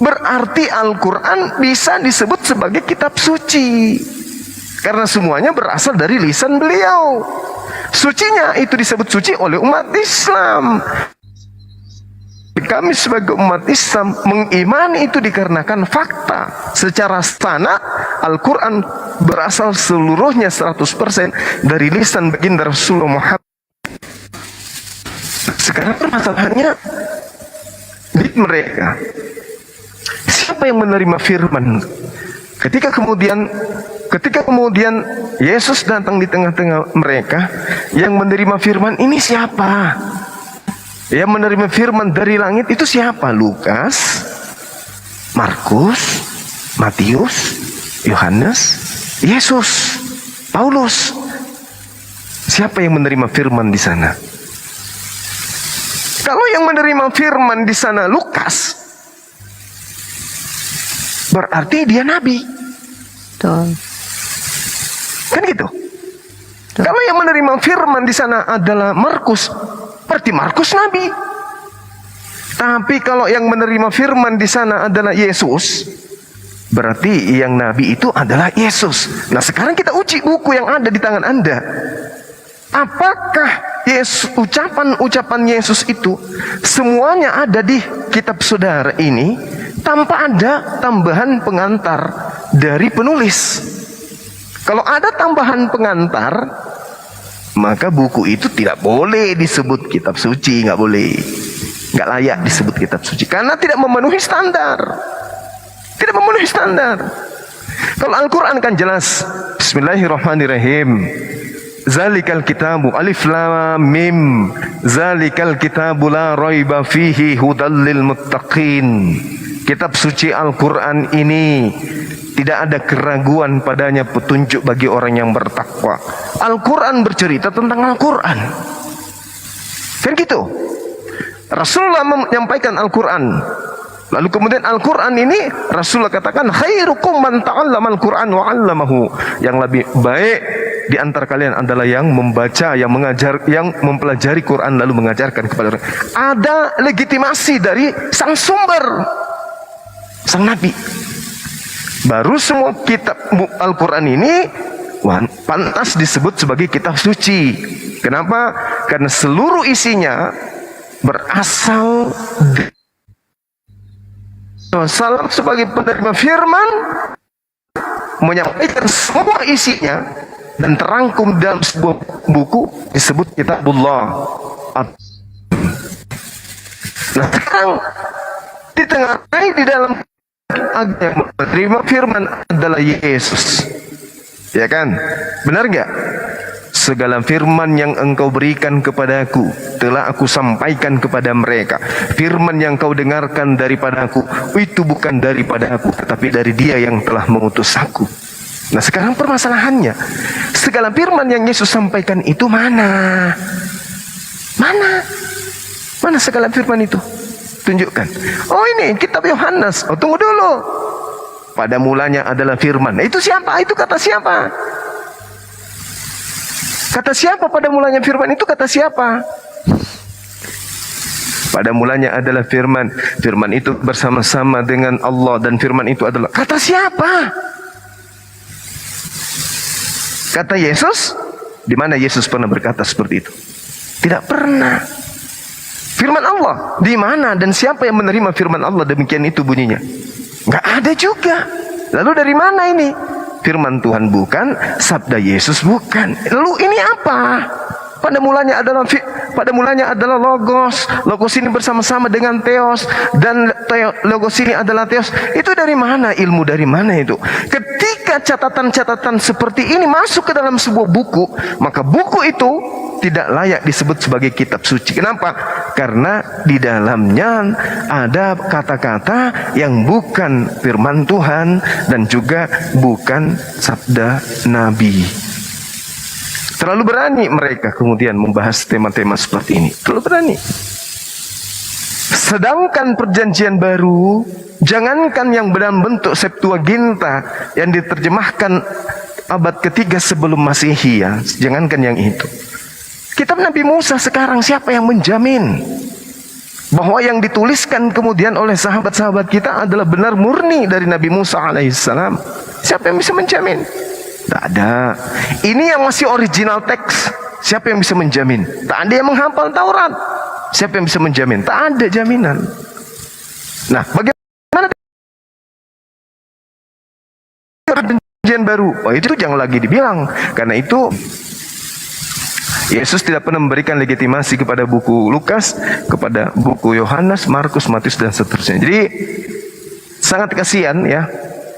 berarti Al-Quran bisa disebut sebagai kitab suci. Karena semuanya berasal dari lisan beliau. Sucinya itu disebut suci oleh umat Islam. Kami sebagai umat Islam mengimani itu dikarenakan fakta. Secara sana Al-Quran berasal seluruhnya 100% dari lisan baginda Rasulullah Muhammad. Sekarang permasalahannya di mereka. Siapa yang menerima firman? Ketika kemudian Yesus datang di tengah-tengah mereka, yang menerima firman ini siapa? Yang menerima firman dari langit itu siapa? Lukas, Markus, Matius, Yohanes, Yesus, Paulus. Siapa yang menerima firman di sana? Kalau yang menerima firman di sana Lukas, berarti dia nabi. Betul. Kan gitu. Kalau yang menerima firman di sana adalah Markus, berarti Markus nabi. Tapi kalau yang menerima firman di sana adalah Yesus, berarti yang nabi itu adalah Yesus. Nah, sekarang kita uji buku yang ada di tangan Anda. Apakah ucapan-ucapan Yesus itu semuanya ada di kitab saudara ini tanpa ada tambahan pengantar dari penulis? Kalau ada tambahan pengantar, maka buku itu tidak boleh disebut kitab suci, nggak boleh, nggak layak disebut kitab suci karena tidak memenuhi standar, tidak memenuhi standar. Kalau Al-Quran kan jelas, Bismillahirrahmanirrahim. Zalikal kitabu alif lam mim, zalikal kitabu la raiba fihi hudal lil muttaqin. Kitab suci Al-Quran ini tidak ada keraguan padanya, petunjuk bagi orang yang bertakwa. Al-Quran bercerita tentang Al-Quran. Kan gitu. Rasulullah menyampaikan Al-Quran. Lalu kemudian Al-Quran ini Rasulullah katakan khairukum man ta'allama Al-Quran wa 'allamahu. Yang lebih baik di antara kalian adalah yang membaca, yang mengajar, yang mempelajari Quran lalu mengajarkan kepada orang. Ada legitimasi dari sang sumber, sang nabi. Baru semua kitab Al-Quran ini pantas disebut sebagai kitab suci. Kenapa? Karena seluruh isinya berasal dari Rasulullah sebagai penerima firman, menyampaikan semua isinya dan terangkum dalam sebuah buku disebut Kitabullah. Nah, sekarang di tengah di dalam agama menerima firman adalah Yesus, ya kan? Benar nggak? Segala firman yang engkau berikan kepadaku telah aku sampaikan kepada mereka. Firman yang kau dengarkan daripadaku itu bukan daripada aku, tetapi dari Dia yang telah mengutus aku. Nah, sekarang permasalahannya, segala firman yang Yesus sampaikan itu mana? Mana segala firman itu? Tunjukkan. Oh, ini kitab Yohanes. Oh, tunggu dulu. Pada mulanya adalah firman. Nah, itu siapa? Itu kata siapa? Kata siapa pada mulanya firman itu? Kata siapa? Pada mulanya adalah firman. Firman itu bersama-sama dengan Allah, dan firman itu adalah kata siapa? Kata Yesus? Di mana Yesus pernah berkata seperti itu? Tidak pernah. Firman Allah di mana dan siapa yang menerima firman Allah demikian itu bunyinya? Nggak ada juga. Lalu dari mana ini? Firman Tuhan bukan, sabda Yesus bukan. Lalu ini apa? Pada mulanya adalah logos. Logos ini bersama-sama dengan theos, dan logos ini adalah theos. Itu dari mana? Ilmu dari mana itu? Ketika catatan-catatan seperti ini masuk ke dalam sebuah buku, maka buku itu tidak layak disebut sebagai kitab suci. Kenapa? Karena di dalamnya ada kata-kata yang bukan firman Tuhan dan juga bukan sabda Nabi. Terlalu berani mereka kemudian membahas tema-tema seperti ini. Terlalu berani. Sedangkan perjanjian baru, jangankan yang dalam bentuk Septuaginta yang diterjemahkan abad ketiga sebelum Masehi, ya, jangankan yang itu. Kitab Nabi Musa sekarang siapa yang menjamin bahwa yang dituliskan kemudian oleh sahabat-sahabat kita adalah benar murni dari Nabi Musa alaihissalam? Siapa yang bisa menjamin? Tak ada. Ini yang masih original teks. Siapa yang bisa menjamin? Tak ada yang menghafal Taurat. Siapa yang bisa menjamin? Tak ada jaminan. Nah, bagaimana perjanjian baru? Oh, itu jangan lagi dibilang. Karena itu Yesus tidak pernah memberikan legitimasi kepada buku Lukas, kepada buku Yohanes, Markus, Matius, dan seterusnya. Jadi sangat kasihan ya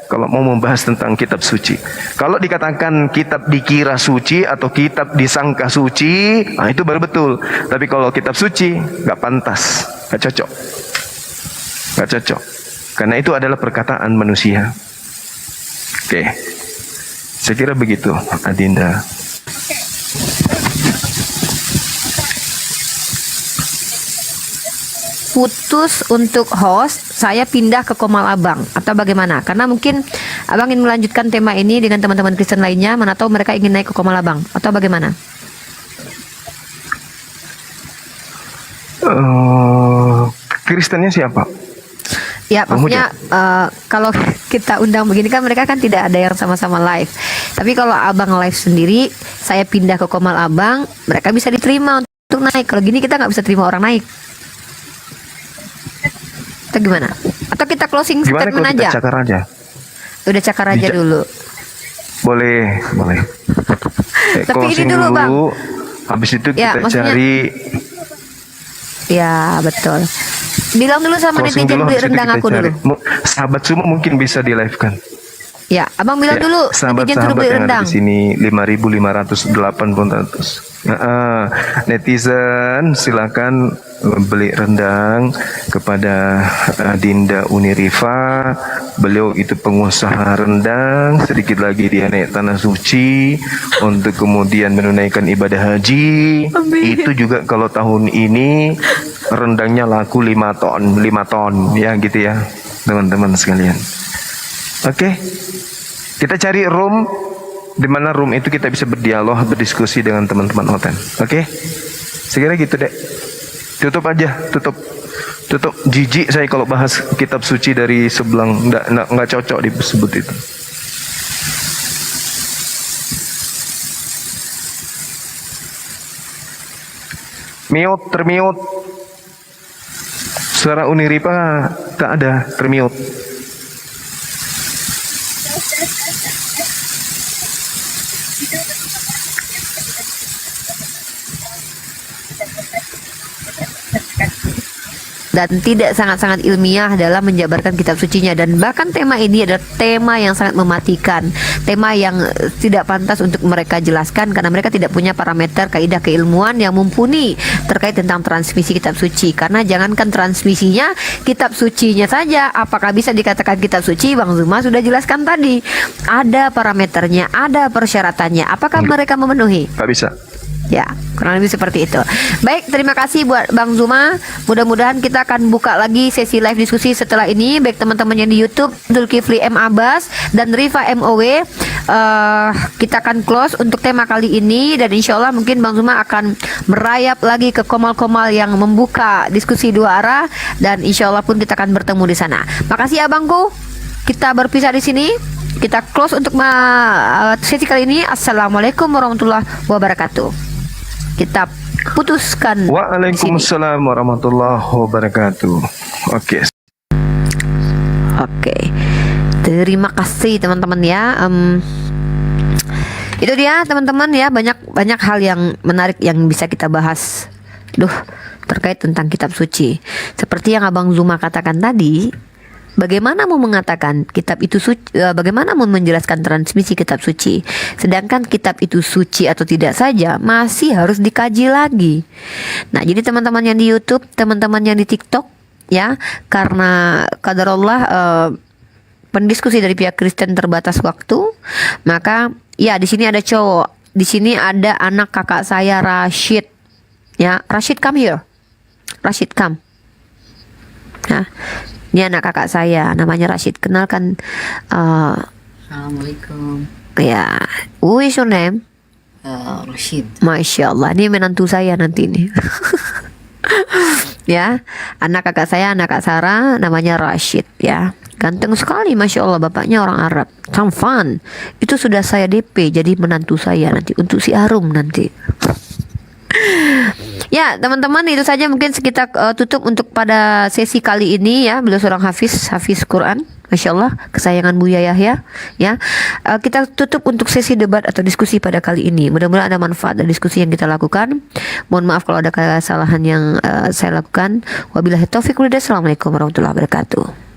kalau mau membahas tentang kitab suci. Kalau dikatakan kitab dikira suci atau kitab disangka suci, nah itu baru betul. Tapi kalau kitab suci, nggak pantas, nggak cocok, nggak cocok. Karena itu adalah perkataan manusia. Oke, saya kira begitu, Adinda. Putus untuk host, saya pindah ke Komal Abang atau bagaimana? Karena mungkin Abang ingin melanjutkan tema ini dengan teman-teman Kristen lainnya, mana tahu mereka ingin naik ke Komal Abang atau bagaimana? Kristennya siapa? Ya, maksudnya kalau kita undang begini kan mereka kan tidak ada yang sama-sama live. Tapi kalau Abang live sendiri, saya pindah ke Komal Abang, mereka bisa diterima untuk naik. Kalau gini kita nggak bisa terima orang naik. Atau gimana? Atau kita closing statement aja? Kita cakar aja. Udah cakar aja dulu. Boleh. Tapi ini dulu, Bang. Habis itu Ya, kita cari. Ya, betul. Bilang dulu sama Closing netizen dulu, beli habis itu rendang kita aku cari. dulu. Sahabat semua mungkin bisa di live kan. Ya, Abang bilang dulu netizen suruh Sahabat-sahabat beli yang ada rendang. di sini 5.508. Netizen silakan beli rendang kepada Dinda Unirifa. Beliau itu pengusaha rendang. Sedikit lagi dia naik tanah suci untuk kemudian menunaikan ibadah haji. Amin. Itu juga kalau tahun ini rendangnya laku 5 ton ya gitu ya teman-teman sekalian. Oke. Kita cari room di mana room itu kita bisa berdialog, berdiskusi dengan teman-teman hotel. Oke? Sekira gitu deh. Tutup aja, tutup. Jijik saya kalau bahas kitab suci dari sebelang, nggak cocok disebut itu. Termute. Suara Uniripa tak ada, termute. Dan tidak sangat-sangat ilmiah dalam menjabarkan kitab sucinya. Dan bahkan tema ini adalah tema yang sangat mematikan, tema yang tidak pantas untuk mereka jelaskan karena mereka tidak punya parameter kaidah keilmuan yang mumpuni terkait tentang transmisi kitab suci. Karena jangankan transmisinya, kitab sucinya saja apakah bisa dikatakan kitab suci? Bang Zuma sudah jelaskan tadi, ada parameternya, ada persyaratannya. Apakah mereka memenuhi? Nggak bisa. Ya, kurang lebih seperti itu. Baik, terima kasih buat Bang Zuma. Mudah-mudahan kita akan buka lagi sesi live diskusi setelah ini. Baik teman-teman yang di YouTube, Zulkifli M. Abbas dan Rifa MOW. Kita akan close untuk tema kali ini. Dan insya Allah mungkin Bang Zuma akan merayap lagi ke komal-komal yang membuka diskusi dua arah. Dan insya Allah pun kita akan bertemu di sana. Makasih ya Bangku. Kita berpisah di sini. Kita close untuk sesi kali ini. Assalamualaikum warahmatullahi wabarakatuh. Kita putuskan. Waalaikumsalam warahmatullahi wabarakatuh. Oke. Oke. Terima kasih teman-teman ya. Itu dia teman-teman ya, banyak hal yang menarik yang bisa kita bahas. Terkait tentang kitab suci. Seperti yang Abang Zuma katakan tadi. Bagaimana mau mengatakan kitab itu suci, bagaimana mau menjelaskan transmisi kitab suci, sedangkan kitab itu suci atau tidak saja masih harus dikaji lagi. Nah, jadi teman-teman yang di YouTube, teman-teman yang di TikTok ya, karena qadarullah pendiskusi dari pihak Kristen terbatas waktu, maka ya di sini ada cowok, di sini ada anak kakak saya Rashid. Ya, Rashid come here. Rashid come. Nah, ini anak kakak saya, namanya Rashid. Kenalkan. Assalamualaikum. Ya, who is your name? Rashid. Masya Allah, ini menantu saya nanti nih. Ya, anak kakak saya, anak kak Sarah, namanya Rashid. Ya, ganteng sekali, Masya Allah, bapaknya orang Arab. Tamfan, itu sudah saya DP, jadi menantu saya nanti untuk si Arum nanti. Ya teman-teman, itu saja mungkin kita tutup untuk pada sesi kali ini ya. Beliau seorang hafiz Quran, Masya Allah, kesayangan Buya Yahya ya. Kita tutup untuk sesi debat atau diskusi pada kali ini. Mudah-mudahan ada manfaat dari diskusi yang kita lakukan. Mohon maaf kalau ada kesalahan yang saya lakukan. Wabillahi taufiq wal hidayah. Assalamualaikum warahmatullahi wabarakatuh.